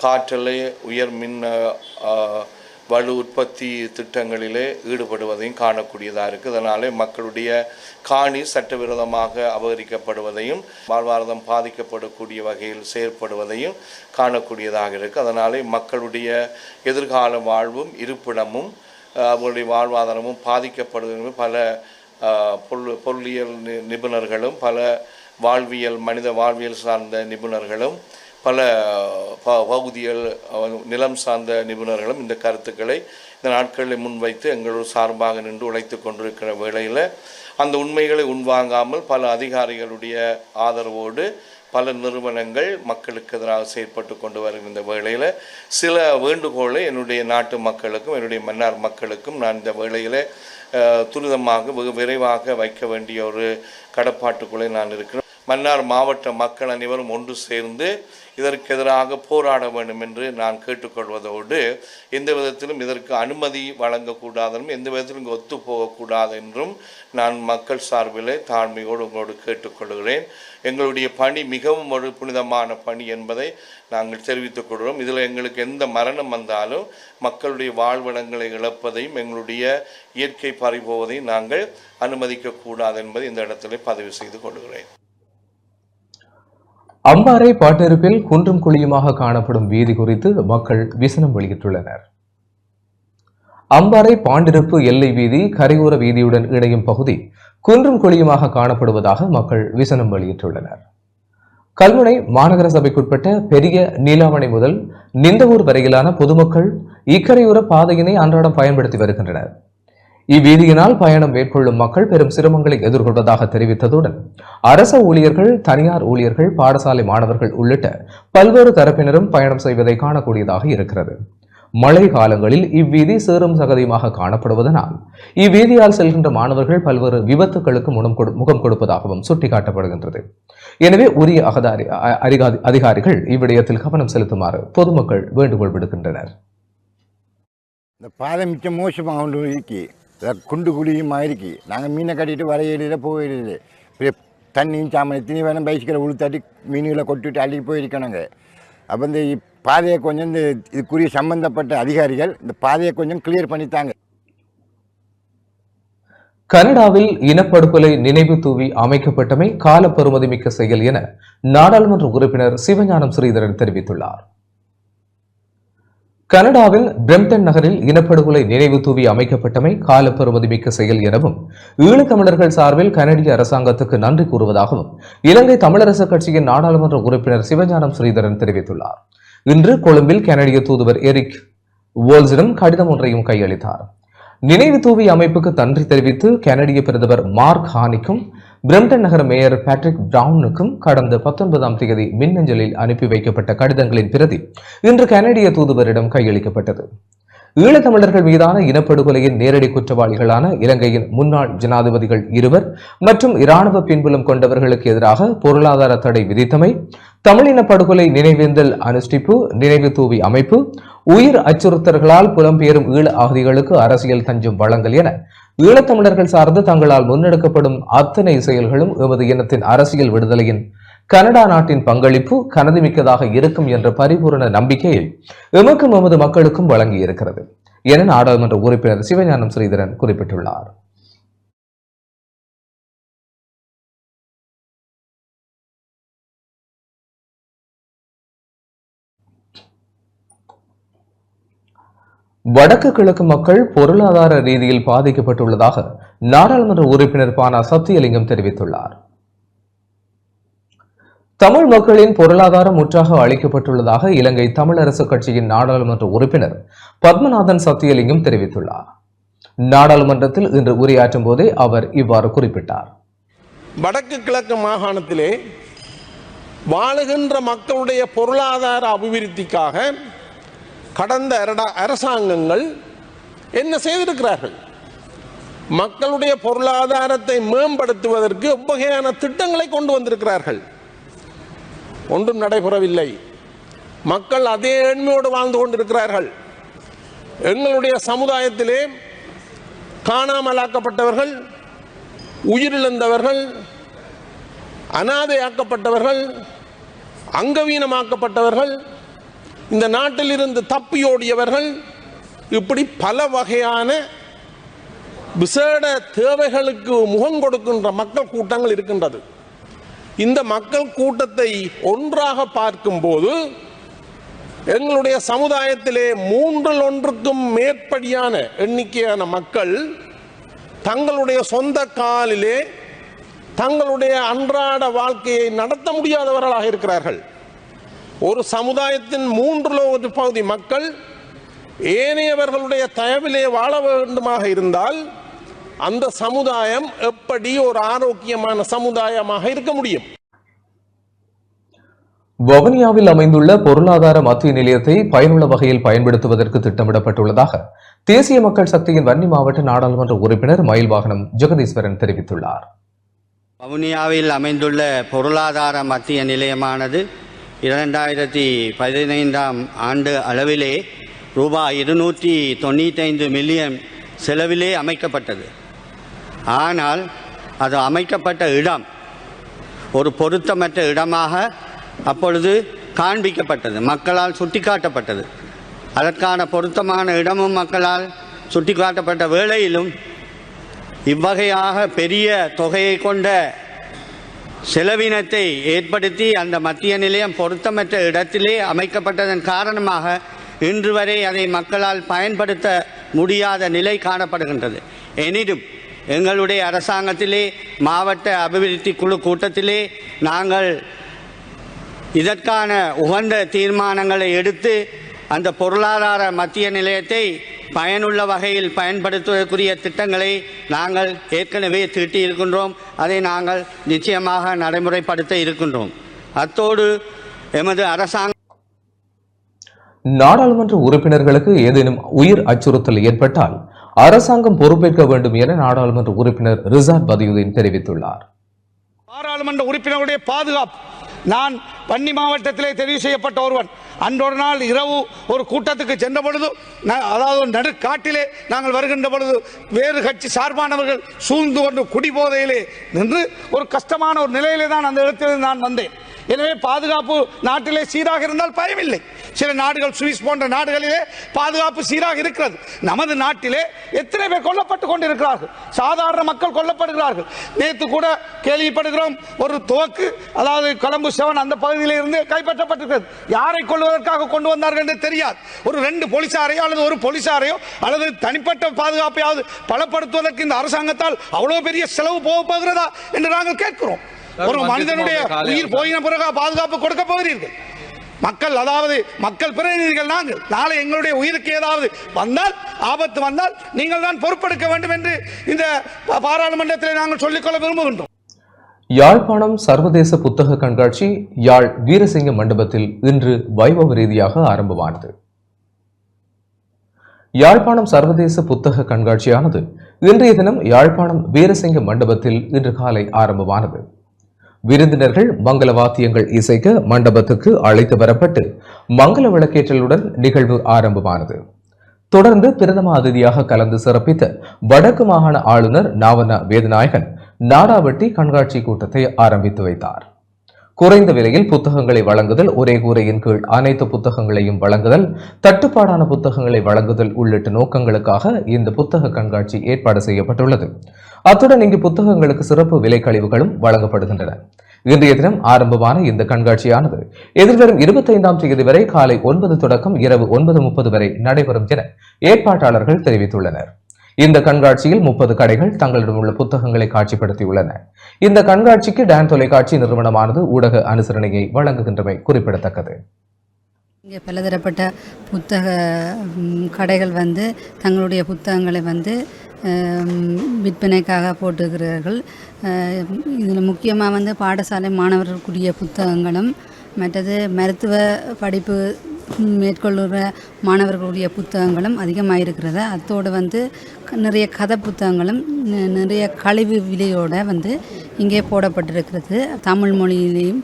காற்றலை உயர் மின் வலு உற்பத்தி திட்டங்களிலே ஈடுபடுவதையும் காணக்கூடியதாக இருக்குது. அதனாலே மக்களுடைய காணி சட்டவிரோதமாக அபகரிக்கப்படுவதையும் வாழ்வாதாரம் பாதிக்கப்படக்கூடிய வகையில் செயற்படுவதையும் காணக்கூடியதாக இருக்குது. அதனாலே மக்களுடைய எதிர்கால வாழ்வும் இருப்பிடமும் அவர்களுடைய வாழ்வாதாரமும் பாதிக்கப்படுவதும் பல பொருளியல் நிபுணர்களும் பல மனித வாழ்வியல் சார்ந்த நிபுணர்களும் பல பகுதிகள் நிலம் சார்ந்த நிபுணர்களும் இந்த கருத்துக்களை இந்த நாட்களில் முன்வைத்து எங்களோட சார்பாக நின்று உழைத்து கொண்டிருக்கிற வேளையில் அந்த உண்மைகளை உள்வாங்காமல் பல அதிகாரிகளுடைய ஆதரவோடு பல நிறுவனங்கள் மக்களுக்கு எதிராக செயற்பட்டு கொண்டு வருகின்ற வேளையில் சில வேண்டுகோளை என்னுடைய நாட்டு மக்களுக்கும் என்னுடைய மன்னார் மக்களுக்கும் நான் இந்த வேளையில் துரிதமாக வெகு விரைவாக வைக்க வேண்டிய ஒரு கடப்பாட்டுக்குள்ளே நான் இருக்கிறேன். மன்னார் மாவட்ட மக்கள் அனைவரும் ஒன்று சேர்ந்து இதற்கு எதிராக போராட வேண்டும் என்று நான் கேட்டுக்கொள்வதோடு எந்த விதத்திலும் இதற்கு அனுமதி வழங்கக்கூடாதும் எந்த விதத்திலும் இங்கு ஒத்து போகக்கூடாது என்றும் நான் மக்கள் சார்பிலே தாழ்மையோடு உங்களோடு கேட்டுக்கொள்கிறேன். எங்களுடைய பணி மிகவும் ஒரு புனிதமான பணி என்பதை நாங்கள் தெரிவித்துக் கொள்கிறோம். இதில் எங்களுக்கு எந்த மரணம் வந்தாலும் மக்களுடைய வாழ்விடங்களை இழப்பதையும் எங்களுடைய இயற்கை பறிபோவதையும் நாங்கள் அனுமதிக்கக்கூடாது என்பதை இந்த இடத்திலே பதிவு செய்து கொள்கிறேன். அம்பாறை பாட்டிருப்பில் குன்றும் குழியுமாக காணப்படும் வீதி குறித்து மக்கள் விசனம் வெளியிட்டுள்ளனர். அம்பாறை பாண்டிருப்பு எல்லை வீதி கரையோர வீதியுடன் இணையும் பகுதி குன்றும் குழியுமாக காணப்படுவதாக மக்கள் விசனம் வெளியிட்டுள்ளனர். கல்முனை மாநகர சபைக்குட்பட்ட பெரிய நீலாவணை முதல் நிந்தவூர் வரையிலான பொதுமக்கள் இக்கரையோர பாதையினை அன்றாடம் பயன்படுத்தி வருகின்றனர். இவ்வீதியினால் பயணம் மேற்கொள்ளும் மக்கள் பெரும் சிரமங்களை எதிர்கொள்வதாக தெரிவித்ததுடன் அரசு ஊழியர்கள், தனியார் ஊழியர்கள், பாடசாலை மாணவர்கள் உள்ளிட்ட பல்வேறு தரப்பினரும் பயணம் செய்வதை காணக்கூடியதாக இருக்கிறது. மழை காலங்களில் இவ்வீதி சேரும் சகதியமாக காணப்படுவதனால் இவ்வீதியால் செல்கின்ற மாணவர்கள் பல்வேறு விபத்துகளுக்கு முகம் கொடுப்பதாகவும் சுட்டிக்காட்டப்படுகின்றது. எனவே உரிய அதிகாரிகள் இவ்விடயத்தில் கவனம் செலுத்துமாறு பொதுமக்கள் வேண்டுகோள் விடுக்கின்றனர். இந்த பாதை மிச்சம் மோசமாக இருக்கு, குண்டு குழியுமாக இருக்கு. நாங்கள் மீனை கட்டிட்டு வரையில போயிடல, தண்ணியும் சாமனை திணி வேணும் பைசிக்கலை உளுத்தாட்டி மீன்களை கொட்டிட்டு அள்ளிட்டு போயிருக்கணுங்க. அப்போ இந்த பாதையை கொஞ்சம் இந்த இதுக்குரிய சம்பந்தப்பட்ட அதிகாரிகள் இந்த பாதையை கொஞ்சம் கிளியர் பண்ணித்தாங்க. கனடாவில் இனப்படுகொலை நினைவு தூவி அமைக்கப்பட்டமை காலப்பெறுமதிமிக்க செயல் என நாடாளுமன்ற உறுப்பினர் சிவஞானம் ஸ்ரீதரன் தெரிவித்துள்ளார். கனடாவில் பிரம்டன் நகரில் இனப்படுகொலை நினைவு தூவி அமைக்கப்பட்டமை காலப்பெறுமதிமிக்க செயல் எனவும் ஈழத்தமிழர்கள் சார்பில் கனடிய அரசாங்கத்துக்கு நன்றி கூறுவதாகவும் இலங்கை தமிழரசு கட்சியின் நாடாளுமன்ற உறுப்பினர் சிவஞானம் ஸ்ரீதரன் தெரிவித்துள்ளார். இன்று கொழும்பில் கனடிய தூதுவர் எரிக் வோல்ஸிடம் கடிதம் ஒன்றையும் கையளித்தார். நினைவு தூவி அமைப்புக்கு நன்றி தெரிவித்து கனடிய பிரதமர் மார்க் ஹானிக்கும் பிரம்டன் நகர மேயர் பேட்ரிக் பிரவுனுக்கும் கடந்த 19ஆம் தேதி மின்னஞ்சலில் அனுப்பி வைக்கப்பட்ட கடிதங்களின் பிரதி இன்று கனடிய தூதுவரிடம் கையளிக்கப்பட்டது. ஈழத்தமிழர்கள் மீதான இனப்படுகொலையின் நேரடி குற்றவாளிகளான இலங்கையின் முன்னாள் ஜனாதிபதிகள் 2 மற்றும் இராணுவ பின்புலம் கொண்டவர்களுக்கு எதிராக பொருளாதார தடை விதித்தமை, தமிழின படுகொலை நினைவேந்தல் அனுஷ்டிப்பு, நினைவு தூவி அமைப்பு, உயிர் அச்சுறுத்தல்களால் புலம்பெயரும் ஈழ அகதிகளுக்கு அரசியல் தஞ்சம் வழங்கல் என ஈழத்தமிழர்கள் சார்ந்து தங்களால் முன்னெடுக்கப்படும் அத்தனை செயல்களும் எமது இனத்தின் அரசியல் விடுதலையின் கனடா நாட்டின் பங்களிப்பு கனதிமிக்கதாக இருக்கும் என்ற பரிபூரண நம்பிக்கையை எமக்கும் எமது மக்களுக்கும் வழங்கியிருக்கிறது என நாடாளுமன்ற உறுப்பினர் சிவஞானம் ஸ்ரீதரன் குறிப்பிட்டுள்ளார். வடக்கு கிழக்கு மக்கள் பொருளாதார ரீதியில் பாதிக்கப்பட்டுள்ளதாக நாடாளுமன்ற உறுப்பினர் பானா சத்தியலிங்கம் தெரிவித்துள்ளார். தமிழ் மக்களின் பொருளாதாரம் முற்றாக அளிக்கப்பட்டுள்ளதாக இலங்கை தமிழரசு கட்சியின் நாடாளுமன்ற உறுப்பினர் பத்மநாதன் சத்தியலிங்கம் தெரிவித்துள்ளார். நாடாளுமன்றத்தில் இன்று உரையாற்றும் போதே அவர் இவ்வாறு குறிப்பிட்டார். வடக்கு கிழக்கு மாகாணத்திலே வாழுகின்ற மக்களுடைய பொருளாதார அபிவிருத்திக்காக கடந்த அரசாங்கங்கள் என்ன செய்திருக்கிறார்கள்? மக்களுடைய பொருளாதாரத்தை மேம்படுத்துவதற்கு எவ்வகையான திட்டங்களை கொண்டு வந்திருக்கிறார்கள்? ஒன்றும் நடைபெறவில்லை. மக்கள் அதே எண்மையோடு வாழ்ந்து கொண்டிருக்கிறார்கள். எங்களுடைய சமுதாயத்திலே காணாமலாக்கப்பட்டவர்கள், உயிரிழந்தவர்கள், அனாதையாக்கப்பட்டவர்கள், அங்கவீனமாக்கப்பட்டவர்கள், இந்த நாட்டில் இருந்து தப்பியோடியவர்கள், இப்படி பல வகையான விசேட தேவைகளுக்கு முகம் கொடுக்கின்ற மக்கள் கூட்டங்கள் இருக்கின்றது. இந்த மக்கள் கூட்டத்தை ஒன்றாக பார்க்கும்போது எங்களுடைய சமுதாயத்திலே 1/3 மேற்படியான எண்ணிக்கையான மக்கள் தங்களுடைய சொந்த காலிலே தங்களுடைய அன்றாட வாழ்க்கையை நடத்த முடியாதவர்களாக இருக்கிறார்கள். ஒரு சமுதாயத்தின் 1/3 பகுதி மக்கள் ஏனையவர்களுடைய தயவிலே வாழ வேண்டுமாக இருந்தால் அந்த சமுதாயம் எப்படி ஒரு ஆரோக்கியமான சமுதாயமாக இருக்க முடியும்? வவுனியாவில் அமைந்துள்ள பொருளாதார மத்திய நிலையத்தை பயனுள்ள வகையில் பயன்படுத்துவதற்கு திட்டமிடப்பட்டுள்ளதாக தேசிய மக்கள் சக்தியின் வன்னி மாவட்ட நாடாளுமன்ற உறுப்பினர் மயில்வாகனம் ஜெகதீஸ்வரன் தெரிவித்துள்ளார். வவுனியாவில் அமைந்துள்ள பொருளாதார மத்திய நிலையமானது 2015ஆம் ஆண்டு அளவிலே ரூபாய் 295 மில்லியன் செலவிலே அமைக்கப்பட்டது. ஆனால் அது அமைக்கப்பட்ட இடம் ஒரு பொருத்தமற்ற இடமாக அப்பொழுது காண்பிக்கப்பட்டது, மக்களால் சுட்டிக்காட்டப்பட்டது. அதற்கான பொருத்தமான இடமும் மக்களால் சுட்டிக்காட்டப்பட்ட வேளையிலும் இவ்வகையாக பெரிய தொகையை கொண்ட செலவினத்தை ஏற்படுத்தி அந்த மத்திய நிலையம் பொருத்தமற்ற இடத்திலே அமைக்கப்பட்டதன் காரணமாக இன்று வரை அதை மக்களால் பயன்படுத்த முடியாத நிலை காணப்படுகின்றது. எனினும் எங்களுடைய அரசாங்கத்திலே மாவட்ட அபிவிருத்தி குழு கூட்டத்திலே நாங்கள் இதற்கான உகந்த தீர்மானங்களை எடுத்து அந்த பொருளாதார மத்திய நிலையத்தை பயனுள்ள வகையில் பயன்படுத்துவதற்குரிய திட்டங்களை நாங்கள் ஏற்கனவே தீட்டியிருக்கின்றோம். அதை நாங்கள் நிச்சயமாக நடைமுறைப்படுத்த இருக்கின்றோம். அத்தோடு எமது அரசாங்கம் நாடாளுமன்ற உறுப்பினர்களுக்கு ஏதேனும் உயிர் அச்சுறுத்தல் ஏற்பட்டால் அரசாங்கம் பொறுப்பேற்க வேண்டும் என நாடாளுமன்ற உறுப்பினர் ரிசாட் பதியுதீன் தெரிவித்துள்ளார். பாராளுமன்ற உறுப்பினருடைய பாதுகாப்பு, நான் வன்னி மாவட்டத்திலே தெரிவு செய்யப்பட்ட ஒருவன். அன்றொரு நாள் இரவு ஒரு கூட்டத்துக்கு சென்ற பொழுது, அதாவது நடுக்காட்டிலே நாங்கள் வருகின்ற பொழுது வேறு கட்சி சார்பானவர்கள் சூழ்ந்து கொண்டு குடிபோதையிலே நின்று ஒரு கஷ்டமான ஒரு நிலையிலே தான் அந்த இடத்தில் நான் வந்தேன். எனவே பாதுகாப்பு நாட்டிலே சீராக இருந்தால் பயமில்லை. சில நாடுகள், சுவிஸ் போன்ற நாடுகளிலே பாதுகாப்பு சீராக இருக்கிறது. நமது நாட்டிலே எத்தனை பேர் கொல்லப்பட்டு கொண்டிருக்கிறார்கள், சாதாரண மக்கள் கொல்லப்படுகிறார்கள். நேற்று கூட கேள்விப்படுகிறோம் ஒரு துவக்கு, அதாவது கொலம்பு 7 அந்த பகுதியிலே இருந்து கைப்பற்றப்பட்டிருக்கிறது. யாரை கொள்வதற்காக கொண்டு வந்தார்கள் என்று தெரியாது. ஒரு 2 போலீசாரையோ அல்லது ஒரு போலீசாரையோ அல்லது தனிப்பட்ட பாதுகாப்பையாவது பலப்படுத்துவதற்கு இந்த அரசாங்கத்தால் அவ்வளவு பெரிய செலவு போகிறதா என்று நாங்கள் கேட்கிறோம். ஒரு மனிதனுடைய உயிர் போயின பிறகு பாதுகாப்பு கொடுக்க போகிறீர்கள்? மக்கள், அதாவது மக்கள் பிரதிநிதிகள் நாங்கள். நாளை எங்களுடைய உயிருக்கு ஏதாவது வந்தால், ஆபத்து வந்தால் நீங்கள் தான் பொறுப்பெடுக்க வேண்டும் என்று இந்த பாராளுமன்றத்தில் நாங்கள் சொல்லிக்கொள்ள விரும்புகின்றோம். யாழ்ப்பாணம் சர்வதேச புத்தக கண்காட்சி யாழ் வீரசிங்க மண்டபத்தில் இன்று வைபவ ரீதியாக ஆரம்பமானது. யாழ்ப்பாணம் சர்வதேச புத்தக கண்காட்சியானது இன்றைய தினம் யாழ்ப்பாணம் வீரசிங்க மண்டபத்தில் இன்று காலை ஆரம்பமானது. விருந்தினர்கள் மங்கள வாத்தியங்கள் இசைக்க மண்டபத்துக்கு அழைத்து வரப்பட்டு மங்கள விளக்கேற்றலுடன் நிகழ்வு ஆரம்பமானது. தொடர்ந்து பிரதம அதிதியாக கலந்து சிறப்பித்த வடக்கு மாகாண ஆளுநர் நாவண்ணா வேதநாயகன் நாடாவட்டி கண்காட்சி கூட்டத்தை ஆரம்பித்து வைத்தார். குறைந்த விலையில் புத்தகங்களை வழங்குதல், ஒரே கூரையின் கீழ் அனைத்து புத்தகங்களையும் வழங்குதல், தட்டுப்பாடான புத்தகங்களை வழங்குதல் உள்ளிட்ட நோக்கங்களுக்காக இந்த புத்தக கண்காட்சி ஏற்பாடு செய்யப்பட்டுள்ளது. அத்துடன் இங்கு புத்தகங்களுக்கு சிறப்பு விலை கழிவுகளும் வழங்கப்படுகின்றன. இன்றைய தினம் ஆரம்பமான இந்த கண்காட்சியானது எதிர்வரும் 25ஆம் தேதி வரை காலை 9 தொடக்கம் இரவு 9:30 வரை நடைபெறும் என ஏற்பாட்டாளர்கள் தெரிவித்துள்ளனர். இந்த கண்காட்சியில் 30 கடைகள் தங்களிடமுள்ள புத்தகங்களை காட்சிப்படுத்தியுள்ளன. இந்த கண்காட்சிக்கு டான் தொலைக்காட்சி நிறுவனமானது ஊடக அனுசரணையை வழங்குகின்றமை குறிப்பிடத்தக்கது. இங்கே பலதரப்பட்ட புத்தக கடைகள் தங்களுடைய புத்தகங்களை விற்பனைக்காக போட்டுக்கிறார்கள். இதில் முக்கியமாக பாடசாலை மாணவர்களுக்குரிய புத்தகங்களும் மற்றது மருத்துவ படிப்பு மேற்கொள்ளுற மாணவர்களுடைய புத்தகங்களும் அதிகமாக இருக்கிறது. அத்தோடு நிறைய கதை புத்தகங்களும் நிறைய கழிவு விலையோடு இங்கே போடப்பட்டிருக்கிறது. தமிழ் மொழியிலேயும்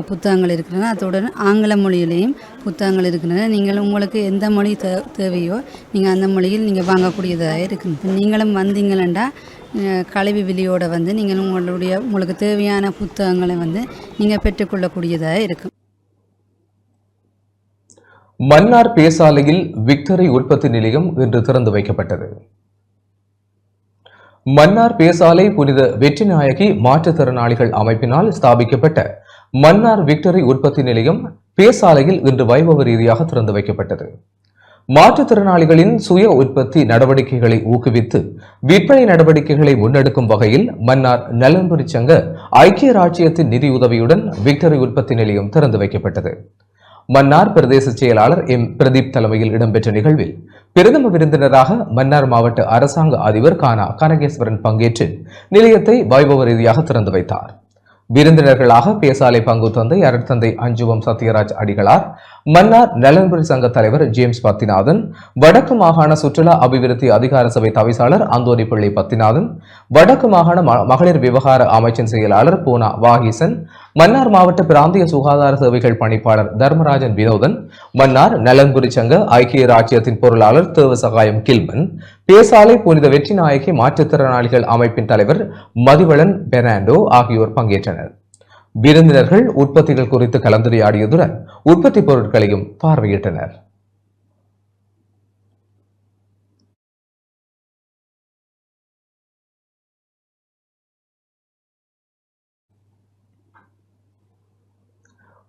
புத்தகங்கள் இருக்கின்றன, அத்துடன் ஆங்கில மொழியிலேயும் புத்தகங்கள் இருக்கின்றன. நீங்கள் உங்களுக்கு எந்த மொழி தேவையோ நீங்கள் அந்த மொழியில் நீங்கள் வாங்கக்கூடியதாக இருக்குது. நீங்களும் வந்தீங்களா கழிவு விலையோடு நீங்கள் உங்களுக்கு தேவையான புத்தகங்களை நீங்கள் பெற்றுக்கொள்ளக்கூடியதாக இருக்கும். மன்னார் பேசாலையில் விக்டரி உற்பத்தி நிலையம் இன்று திறந்து வைக்கப்பட்டது. மன்னார் பேசாலை புனித வெற்றிநாயகி மாற்றுத்திறனாளிகள் அமைப்பினால் ஸ்தாபிக்கப்பட்ட மன்னார் விக்டரி உற்பத்தி நிலையம் பேசாலையில் இன்று வைபவ ரீதியாக திறந்து வைக்கப்பட்டது. மாற்றுத்திறனாளிகளின் சுய உற்பத்தி நடவடிக்கைகளை ஊக்குவித்து விற்பனை நடவடிக்கைகளை முன்னெடுக்கும் வகையில் மன்னார் நலன்புரி சங்க ஐக்கிய ராச்சியத்தின் நிதியுதவியுடன் விக்டரி உற்பத்தி நிலையம் திறந்து வைக்கப்பட்டது. மன்னார் பிரதேச செயலாளர் எம் பிரதீப் தலைமையில் இடம்பெற்ற நிகழ்வில் பிரதம விருந்தினராக மன்னார் மாவட்ட அரசாங்க அதிபர் கானா கனகேஸ்வரன் பங்கேற்று நிலையத்தை வைபவ ரீதியாக திறந்து வைத்தார். விருந்தினர்களாக பேசாலை பங்கு தந்தை அருட்தந்தை அஞ்சுவம் சத்யராஜ் அடிகளார், மன்னார் நலன்புரி சங்க தலைவர் ஜேம்ஸ் பத்திநாதன், வடக்கு மாகாண சுற்றுலா அபிவிருத்தி அதிகார சபை தவிசாளர் அந்தோனி பிள்ளை பத்திநாதன், வடக்கு மாகாண மகளிர் விவகார அமைச்சின் செயலாளர் பூனா வாகீசன், மன்னார் மாவட்ட பிராந்திய சுகாதார சேவைகள் பணிப்பாளர் தர்மராஜன் வினோதன், மன்னார் நலன்புரி சங்க ஐக்கிய ராச்சியத்தின் பொருளாளர் தேவசகாயம் கில்மன், பேசாலை புனித வெற்றிநாயகி மாற்றுத்திறனாளிகள் அமைப்பின் தலைவர் மதிவளன் பெர்னாண்டோ ஆகியோர் பங்கேற்றனர். விருந்தினர்கள் உற்பத்திகள் குறித்து கலந்துரையாடியதுடன் உற்பத்தி பொருட்களையும் பார்வையிட்டனர்.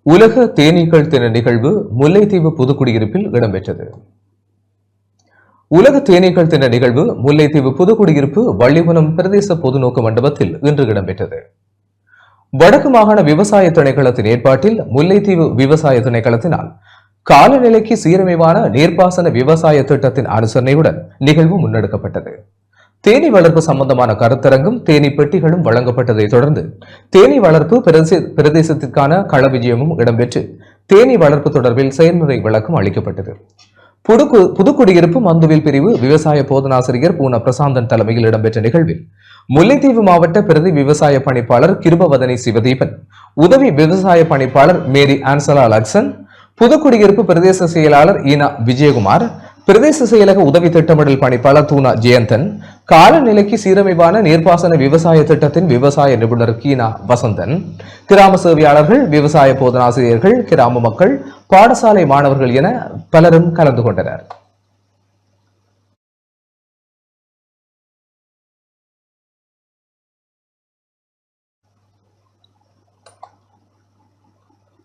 உலக தேனீக்கள் தின நிகழ்வு முல்லைத்தீவு புதுக்குடியிருப்பில் இடம்பெற்றது. உலக தேனீக்கள் தின நிகழ்வு முல்லைத்தீவு புதுக்குடியிருப்பு வள்ளிவனம் பிரதேச பொதுநோக்கு மண்டபத்தில் இன்று இடம்பெற்றது. வடக்கு மாகாண விவசாய திணைக்களத்தின் ஏற்பாட்டில் முல்லைத்தீவு விவசாய திணைக்களத்தினால் காலநிலைக்கு சீரமைவான நீர்ப்பாசன விவசாய திட்டத்தின் அனுசரணையுடன் நிகழ்வு முன்னெடுக்கப்பட்டது. தேனீ வளர்ப்பு சம்பந்தமான கருத்தரங்கும் தேனீ பெட்டிகளும் வழங்கப்பட்டதை தொடர்ந்து தேனீ வளர்ப்பு பிரதேசத்திற்கான கள விஜயமும் இடம்பெற்று தேனீ வளர்ப்பு தொடர்பில் செயல்முறை விளக்கம் அளிக்கப்பட்டது. புதுக்குடியிருப்பு மந்துவில் பிரிவு விவசாய போதனாசிரியர் பூன பிரசாந்தன் தலைமையில் இடம்பெற்ற நிகழ்வில் முல்லைத்தீவு மாவட்ட பிரதி விவசாய பணிப்பாளர் கிருபவதனி சிவதீபன், உதவி விவசாய பணிப்பாளர் மேரி ஆன்சலா லக்சன், புதுக்குடியிருப்பு பிரதேச செயலாளர் ஈனா விஜயகுமார், பிரதேச செயலக உதவி திட்டமிடல் பணிப்பாளர் தூனா ஜெயந்தன், காலநிலைக்கு சீரமைவான நீர்ப்பாசன விவசாய திட்டத்தின் விவசாய நிபுணர் கீனா வசந்தன், கிராம சேவையாளர்கள், விவசாய போதனாசிரியர்கள், கிராம மக்கள், பாடசாலை மாணவர்கள் என பலரும் கலந்து கொண்டனர்.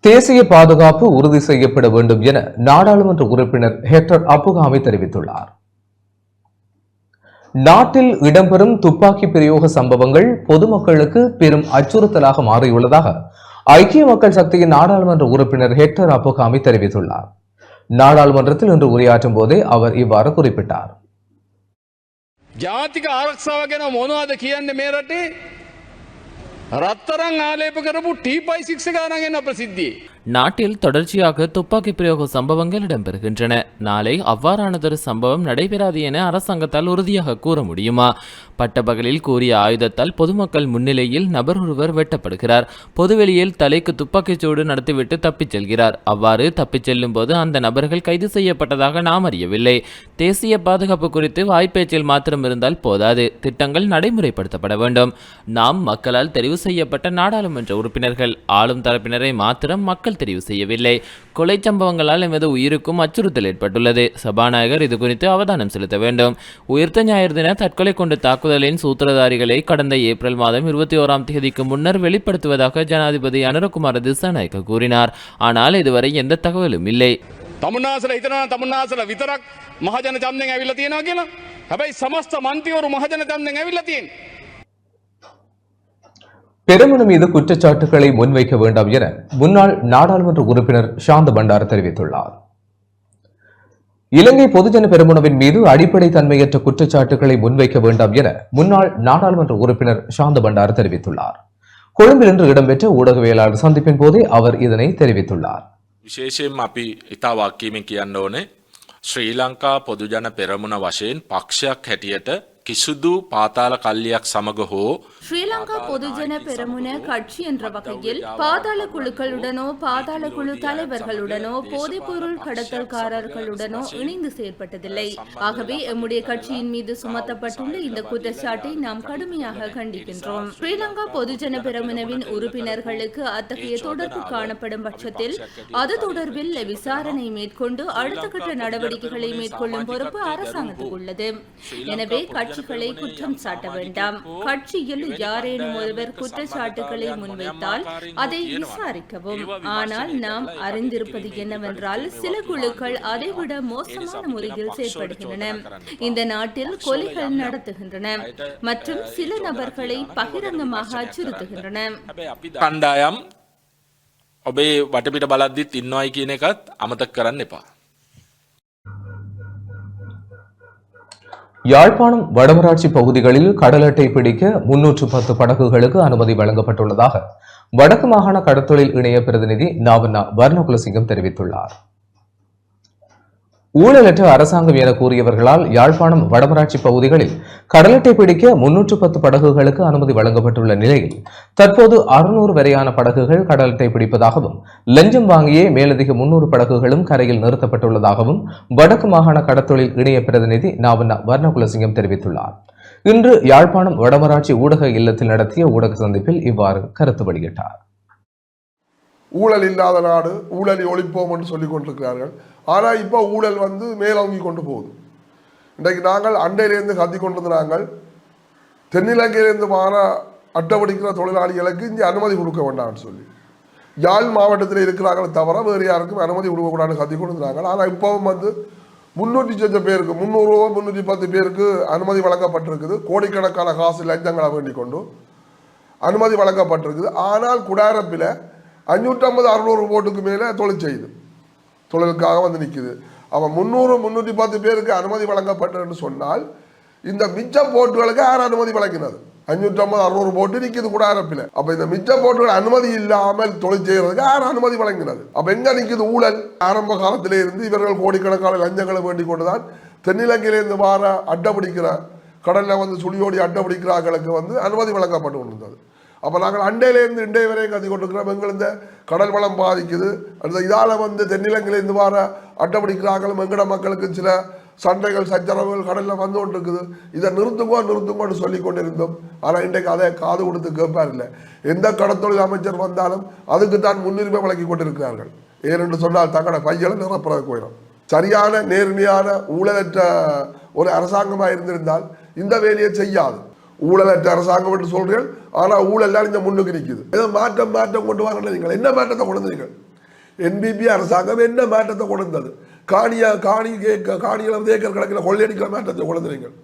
தேசிய பாதுகாப்பு உறுதி செய்யப்பட வேண்டும் என நாடாளுமன்ற உறுப்பினர் ஹெக்டர் அப்புகாமி தெரிவித்துள்ளார். நாட்டில் இடம்பெறும் துப்பாக்கி பிரயோக சம்பவங்கள் பொதுமக்களுக்கு பெரும் அச்சுறுத்தலாக மாறியுள்ளதாக ஐக்கிய மக்கள் சக்தியின் நாடாளுமன்ற உறுப்பினர் ஹெக்டர் அப்புகாமி தெரிவித்துள்ளார். நாடாளுமன்றத்தில் இன்று உரையாற்றும் போதே அவர் இவ்வாறு குறிப்பிட்டார். ජාතික ආරක්ෂාව ගැන මොනවද කියන්නේ මේ රටේ? රත්තරන් ආලේප කරපු T56 ගානක් එන ප්‍රසිද්ධියේ. நாட்டில் தொடர்ச்சியாக துப்பாக்கி பிரயோக சம்பவங்கள் இடம்பெறுகின்றன. நாளை அவ்வாறானதொரு சம்பவம் நடைபெறாது என அரசாங்கத்தால் உறுதியாக கூற முடியுமா? பட்டப்பகலில் கூறிய ஆயுதத்தால் பொதுமக்கள் முன்னிலையில் நபர் ஒருவர் வெட்டப்படுகிறார். பொதுவெளியில் தலைக்கு துப்பாக்கிச் சூடு நடத்திவிட்டு தப்பிச் செல்கிறார். அவ்வாறு தப்பிச் செல்லும் போது அந்த நபர்கள் கைது செய்யப்பட்டதாக நாம் அறியவில்லை. தேசிய பாதுகாப்பு குறித்து வாய்ப்பேச்சில் மாத்திரம் இருந்தால் போதாது, திட்டங்கள் நடைமுறைப்படுத்தப்பட வேண்டும். நாம் மக்களால் தெரிவு செய்யப்பட்ட நாடாளுமன்ற உறுப்பினர்கள், ஆளும் தரப்பினரை மாத்திரம் மக்கள் தெரிவு செய்யவில்லை. கொலை சம்பவங்களால் எமது உயிருக்கும் அச்சுறுத்தல் ஏற்பட்டுள்ளது. சபாநாயகர் இது குறித்து அவதானம் செலுத்த வேண்டும். உயிர்த்த ஞாயிறு தின தற்கொலை கொண்டு தாக்குதலின் சூத்திரதாரிகளை கடந்த ஏப்ரல் மாதம் 21ஆம் தேதிக்கு முன்னர் வெளிப்படுத்துவதாக ஜனாதிபதி அனுரகுமார திசாநாயக்க கூறினார். ஆனால் இதுவரை எந்த தகவலும் இல்லை. තමුන්නාසල හිතනවා තමුන්නාසල විතරක් මහජන ඡන්දයෙන් ඇවිල්ලා තියෙනවා කියලා. හැබැයි සමස්ත මන්ත්‍රීවරු මහජනතම් දැන් ඇවිල්ලා තියෙන්නේ. பெருமன மீது குற்றச்சாட்டுகளை முன்வைக்க வேண்டாம் என முன்னாள் நாடாளுமன்ற உறுப்பினர் சாந்த பண்டார தெரிவித்துள்ளார். இலங்கை பொதுஜன பெருமுனவின் மீது அடிப்படை தன்மையற்ற குற்றச்சாட்டுகளை முன்வைக்க வேண்டாம் என முன்னாள் நாடாளுமன்ற உறுப்பினர் சாந்த பண்டார தெரிவித்துள்ளார். கொழும்பில் இன்று இடம்பெற்ற ஊடகவியலாளர் சந்திப்பின் போதே அவர் இதனை தெரிவித்துள்ளார். විශේෂයෙන් අපි ඉතා වාක්‍යයෙන් කියන්න ඕනේ ශ්‍රී ලංකා පොදුජන පෙරමුණ වශයෙන් පක්ෂයක් හැටියට කිසිදු පාතාල කල්ලියක් සමග හෝ ஸ்ரீலங்கா பொதுஜன பெரமுன கட்சி என்ற வகையில் பாதாள குழுக்களுடனோ பாதாள குழு தலைவர்களுடனோ போதைப்பொருள் கடத்தல்காரர்களுடனோ இணைந்து செயற்பட்டதில்லை. ஆகவே எம்முடைய கட்சியின் மீது சுமத்தப்பட்டுள்ள இந்த குற்றச்சாட்டை நாம் கடுமையாக கண்டிக்கின்றோம். ஸ்ரீலங்கா பொதுஜன பெரமுனவின் உறுப்பினர்களுக்கு அத்தகைய தொடர்பு காணப்படும் பட்சத்தில் அது தொடர்பில் விசாரணை மேற்கொண்டு அடுத்த கட்ட நடவடிக்கைகளை மேற்கொள்ளும் பொறுப்பு அரசாங்கத்துக்கு உள்ளது. எனவே கட்சிகளை குற்றம் சாட்ட வேண்டாம். கட்சியில் யாரேனும் ஒருவர் குற்றச்சாட்டுகளை முன்வைத்தால் அதை விசாரிக்கவும். ஆனால் நாம் அறிந்திருப்பது என்னவென்றால் சில குழுக்கள் அதைவிட மோசமான முறையில் செயல்படுகின்றன. இந்த நாட்டில் கொலைகள் நடத்துகின்றன மற்றும் சில நபர்களை பகிரங்கமாக அச்சுறுத்துகின்றன. කණ්ඩායම් ඔබේ වටපිට බලද්දිත් ඉන්නවයි කියන එකත් අමතක කරන්න එපා. யாழ்ப்பாணம் வடமராட்சி பகுதிகளில் கடல் அட்டை பிடிக்க 310 படகுகளுக்கு அனுமதி வழங்கப்பட்டுள்ளதாக வடக்கு மாகாண கடற்தொழில் இணைய பிரதிநிதி நாவண்ணா வர்ணகுலசிங்கம் தெரிவித்துள்ளார். ஊழலற்ற அரசாங்கம் என கூறியவர்களால் யாழ்ப்பாணம் வடமராட்சி பகுதிகளில் கடல் அட்டை பிடிக்க 310 படகுகளுக்கு அனுமதி வழங்கப்பட்டுள்ள நிலையில் தற்போது 600 வரையான படகுகள் கடல் அட்டை பிடிப்பதாகவும் லஞ்சம் வாங்கியே மேலதிக 300 படகுகளும் கரையில் நிறுத்தப்பட்டுள்ளதாகவும் வடக்கு மாகாண கடற்தொழில் இணைய பிரதிநிதி நாவண்ணா வர்ணகுலசிங்கம் தெரிவித்துள்ளார். இன்று யாழ்ப்பாணம் வடமராட்சி ஊடக இல்லத்தில் நடத்திய ஊடக சந்திப்பில் இவ்வாறு கருத்து வெளியிட்டார். ஊழல் இல்லாத நாடு, ஊழலை ஒழிப்போம் என்று சொல்லிக் கொண்டிருக்கிறார்கள். ஆனால் இப்போ ஊழல் மேலோங்கி கொண்டு போகுது. இன்றைக்கு நாங்கள் அண்டையிலேருந்து கத்தி கொண்டிருந்த நாங்கள் தென்னிலங்கையிலிருந்து மாற அட்டை தொழிலாளிகளுக்கு இங்கே அனுமதி கொடுக்க வேண்டாம்னு சொல்லி யாழ் மாவட்டத்தில் இருக்கிறாங்களே தவிர வேறு யாருக்கும் அனுமதி கொடுக்கக்கூடாதுன்னு கத்தி கொண்டிருந்தாங்க. ஆனால் இப்போவும் 300 பேருக்கு 300 310 பேருக்கு அனுமதி வழங்கப்பட்டிருக்குது. கோடிக்கணக்கான காசு லஞ்சங்களை வேண்டிக் கொண்டு அனுமதி வழங்கப்பட்டிருக்குது. ஆனால் குடாரப்பில் 550 600 போட்டுக்கு மேலே தொழில் செய்யுது, தொழிலுக்காக நிற்குது. அவன் 300 310 பேருக்கு அனுமதி வழங்கப்பட்டதுன்னு சொன்னால் இந்த மிச்ச போட்டுகளுக்கு யார் அனுமதி வழங்கினது? 550 600 போட்டு நிற்குது குடாரப்பில். அப்போ இந்த மிச்ச போட்டுகள் அனுமதி இல்லாமல் தொழில் செய்யறதுக்கு யார் அனுமதி வழங்கினது? அப்போ எங்க நிற்குது ஊழல்? ஆரம்ப காலத்திலே இருந்து இவர்கள் கோடிக்கணக்கான லஞ்சங்களை வேண்டிக் கொண்டுதான் தென்னிலங்கையிலிருந்து வார அட்டை பிடிக்கிற கடலில் சுழியோடி அட்டை பிடிக்கிறார்களுக்கு அனுமதி வழங்கப்பட்டு கொண்டிருந்தது. அப்போ நாங்கள் அண்டையிலேருந்து இண்டை வரையும் கத்தி கொண்டிருக்கிறோம். எங்கள் இந்த கடல் வளம் பாதிக்குது, அந்த இதால் தென்னிலங்கையிலேருந்து வார அட்டை பிடிக்கிறார்கள். எங்கட மக்களுக்கு சில சண்டைகள் சச்சரவுகள் கடலில் வந்து கொண்டு இருக்குது. இதை நிறுத்துங்கோன்னு சொல்லி கொண்டிருந்தோம். ஆனால் இன்றைக்கு அதை காது கொடுத்து கேட்பார் இல்லை. எந்த கடற்தொழில் அமைச்சர் வந்தாலும் அதுக்கு தான் முன்னுரிமை வழங்கி கொண்டிருக்கிறார்கள். ஏனென்று சொன்னால் தங்களோட பையலை நிரப்புறது போயிடும். சரியான நேர்மையான ஊழலற்ற ஒரு அரசாங்கமாக இருந்திருந்தால் இந்த வேலையை செய்யாது. ஊழலற்ற அரசாங்கம் என்று சொல்றீர்கள், ஆனால் ஊழல் இந்த முன்னுக்கு நிற்குது. ஏதோ மாற்றம் கொண்டு வரல. நீங்கள் என்ன மாற்றத்தை கொண்டு வந்தீர்கள்? என்பிபி அரசாங்கம் என்ன மாற்றத்தை கொண்டு வந்தது? காணிகளை ஏக்கர் கணக்கில் கொள்ளையடிக்கிற மாற்றத்தை கொண்டு வந்தீர்கள்.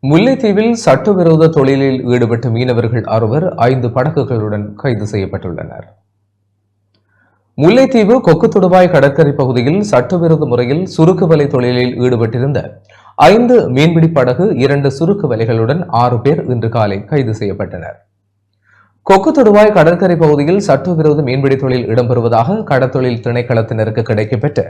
முல்லைத்தீவில் சட்டவிரோத தொழிலில் ஈடுபட்ட மீனவர்கள் 6 5 படகுகளுடன் கைது செய்யப்பட்டுள்ளனர். முல்லைத்தீவு கொக்குத்தொடுவாய் கடற்கரை பகுதியில் சட்டவிரோத முறையில் சுருக்கு வலை தொழிலில் ஈடுபட்டிருந்த 5 மீன்பிடி படகு 2 சுருக்கு வலைகளுடன் 6 பேர் இன்று காலை கைது செய்யப்பட்டனர். கொக்குத்தொடுவாய் கடற்கரை பகுதியில் சட்டவிரோத மீன்பிடி தொழில் இடம்பெறுவதாக கடற்தொழில் திணைக்களத்தினருக்கு கிடைக்கப்பெற்ற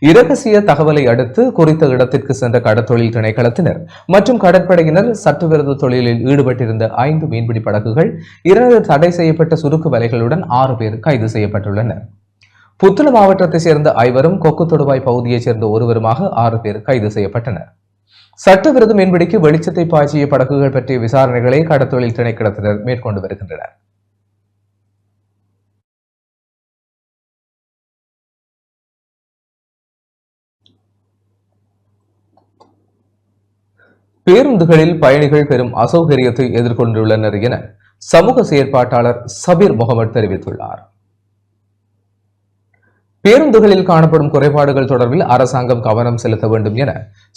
இரகசிய தகவலை அடுத்து குறித்த இடத்திற்கு சென்ற கடற்தொழில் திணைக்களத்தினர் மற்றும் கடற்படையினர் சட்டவிரோத தொழிலில் ஈடுபட்டிருந்த 5 மீன்பிடி படகுகள் 2 தடை செய்யப்பட்ட சுருக்கு வலைகளுடன் 6 பேர் கைது செய்யப்பட்டுள்ளனர். புத்தள மாவட்டத்தைச் சேர்ந்த 5 கொக்குத்தொடுவாய் பகுதியைச் சேர்ந்த ஒருவருமாக 6 பேர் கைது செய்யப்பட்டனர். சட்டவிரோத மீன்பிடிக்கு வெளிச்சத்தை பாய்ச்சிய படகுகள் பற்றிய விசாரணைகளை கடற்தொழில் திணைக்களத்தினர் மேற்கொண்டு வருகின்றனர். பேருந்துகளில் பயணிகள் பெரும் அசௌகரியத்தை எதிர்கொண்டுள்ளனர் என சமூக செயற்பாட்டாளர் சபீர் முகமது தெரிவித்துள்ளார். பேருந்துகளில் காணப்படும் குறைபாடுகள் தொடர்பில் அரசாங்கம் கவனம் செலுத்த வேண்டும் என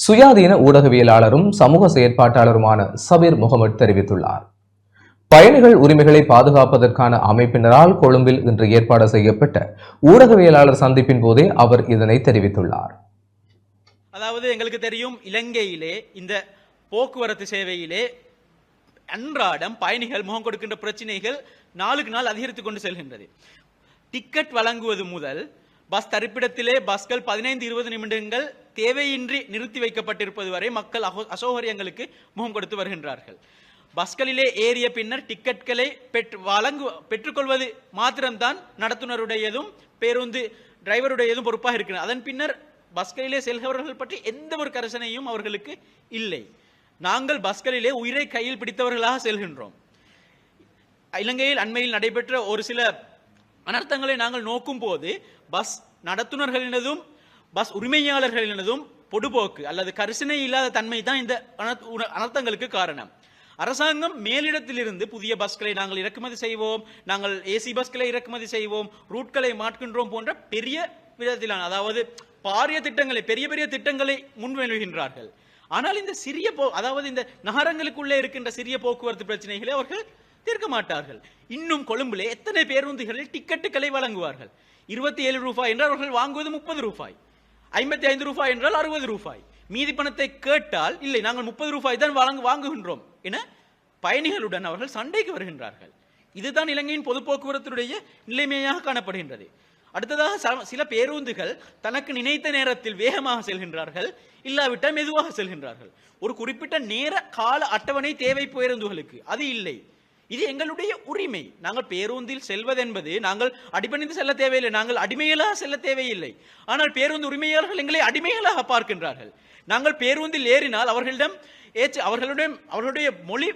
சுயாதீன ஊடகவியலாளரும் சமூக செயற்பாட்டாளருமான சபீர் முகமது தெரிவித்துள்ளார். பயணிகள் உரிமைகளை பாதுகாப்பதற்கான அமைப்பினரால் கொழும்பில் இன்று ஏற்பாடு செய்யப்பட்ட ஊடகவியலாளர் சந்திப்பின் போதே அவர் இதனை தெரிவித்துள்ளார். அதாவது எங்களுக்கு தெரியும், இலங்கையிலே இந்த போக்குவரத்து சேவையிலே அன்றாடம் பயணிகள் முகம் கொடுக்கின்ற பிரச்சனைகள் நாளுக்கு நாள் அதிகரித்துக் கொண்டு செல்கின்றது. டிக்கெட் வழங்குவது முதல் பஸ் தரிப்பிடத்திலே பஸ்கள் 15-20 நிமிடங்கள் தேவையின்றி நிறுத்தி வைக்கப்பட்டிருப்பது வரை மக்கள் அசௌகரியங்களுக்கு முகம் கொடுத்து வருகின்றார்கள். பஸ்களிலே ஏறிய பின்னர் டிக்கெட்களை பெற்றுக்கொள்வது மாத்திரம்தான் நடத்துனருடையதும் பேருந்து டிரைவருடையதும் பொறுப்பாக இருக்கிறது. அதன் பின்னர் பஸ்களிலே செல்கிறவர்கள் பற்றி எந்த ஒரு கரிசனையும் அவர்களுக்கு இல்லை. நாங்கள் பஸ்களிலே உயிரை கையில் பிடித்தவர்களாக செல்கின்றோம். இலங்கையில் அண்மையில் நடைபெற்ற ஒரு சில அனர்த்தங்களை நாங்கள் நோக்கும் போது பஸ் நடத்துனர்களினதும் பஸ் உரிமையாளர்களினதும் பொடுபோக்கு அல்லது கரிசனை இல்லாத தன்மை தான் இந்த அனர்த்தங்களுக்கு காரணம். அரசாங்கம் மேலிடத்திலிருந்து புதிய பஸ்களை நாங்கள் இறக்குமதி செய்வோம், நாங்கள் ஏசி பஸ்களை இறக்குமதி செய்வோம், ரூட்களை மாற்றுகின்றோம் போன்ற பெரிய விதத்திலான, அதாவது பாரிய திட்டங்களை, பெரிய பெரிய திட்டங்களை முன்வைக்கின்றார்கள். ஆனால் இந்த சிறிய அதாவது இந்த நகரங்களுக்குள்ளே இருக்கின்ற சிறிய போக்குவரத்து பிரச்சனைகளை அவர்கள் தீர்க்க மாட்டார்கள். இன்னும் கொழும்பிலே எத்தனை பேருந்துகளில் டிக்கெட்டுகளை வழங்குவார்கள். 27 ரூபாய் என்றால் அவர்கள் வாங்குவது 30 ரூபாய், 55 ரூபாய் என்றால் 60 ரூபாய். மீதி பணத்தை கேட்டால் இல்லை, நாங்கள் 30 ரூபாய் தான் வாங்குகின்றோம் என பயணிகளுடன் அவர்கள் சண்டைக்கு வருகின்றார்கள். இதுதான் இலங்கையின் பொது போக்குவரத்துடைய நிலைமையாக காணப்படுகின்றது. அடுத்ததாக சில பேருந்துகள் தனக்கு நினைத்த நேரத்தில் வேகமாக செல்கின்றார்கள், இல்லாவிட்டால் மெதுவாக செல்கின்றார்கள். ஒரு குறிப்பிட்ட நேர கால அட்டவணை தேவை பேருந்துகளுக்கு, அது இல்லை. இது எங்களுடைய உரிமை. நாங்கள் பேருந்தில் செல்வதென்பது நாங்கள் அடிபணிந்து செல்ல தேவையில்லை, நாங்கள் அடிமைகளாக செல்ல தேவையில்லை. ஆனால் பேருந்து உரிமையாளர்கள் எங்களை அடிமைகளாக பார்க்கின்றார்கள். நாங்கள் பேருந்தில் ஏறினால் அவர்களுடைய மொழி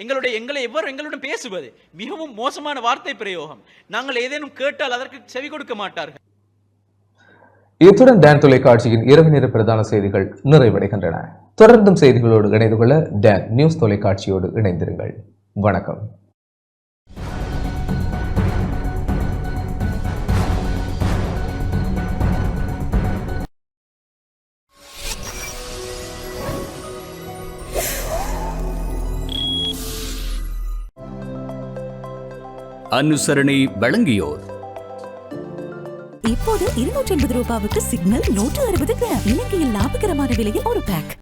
எங்களுடன் பேசுவது மிகவும் மோசமான வார்த்தை பிரயோகம். நாங்கள் ஏதேனும் கேட்டால் அதற்கு செவி கொடுக்க மாட்டார்கள். இத்துடன் டான் தொலைக்காட்சியின் இரவு நேர பிரதான செய்திகள் நிறைவடைகின்றன. தொடர்ந்தும் செய்திகளோடு இணைந்து கொள்ள டான் நியூஸ் தொலைக்காட்சியோடு இணைந்திருங்கள். வணக்கம். அனுசரணை வழங்கியோர். இப்போது 280 ரூபாவுக்கு சிக்னல் 160 கிராம். இலங்கையில் லாபகரமான விலையில் ஒரு பேக்.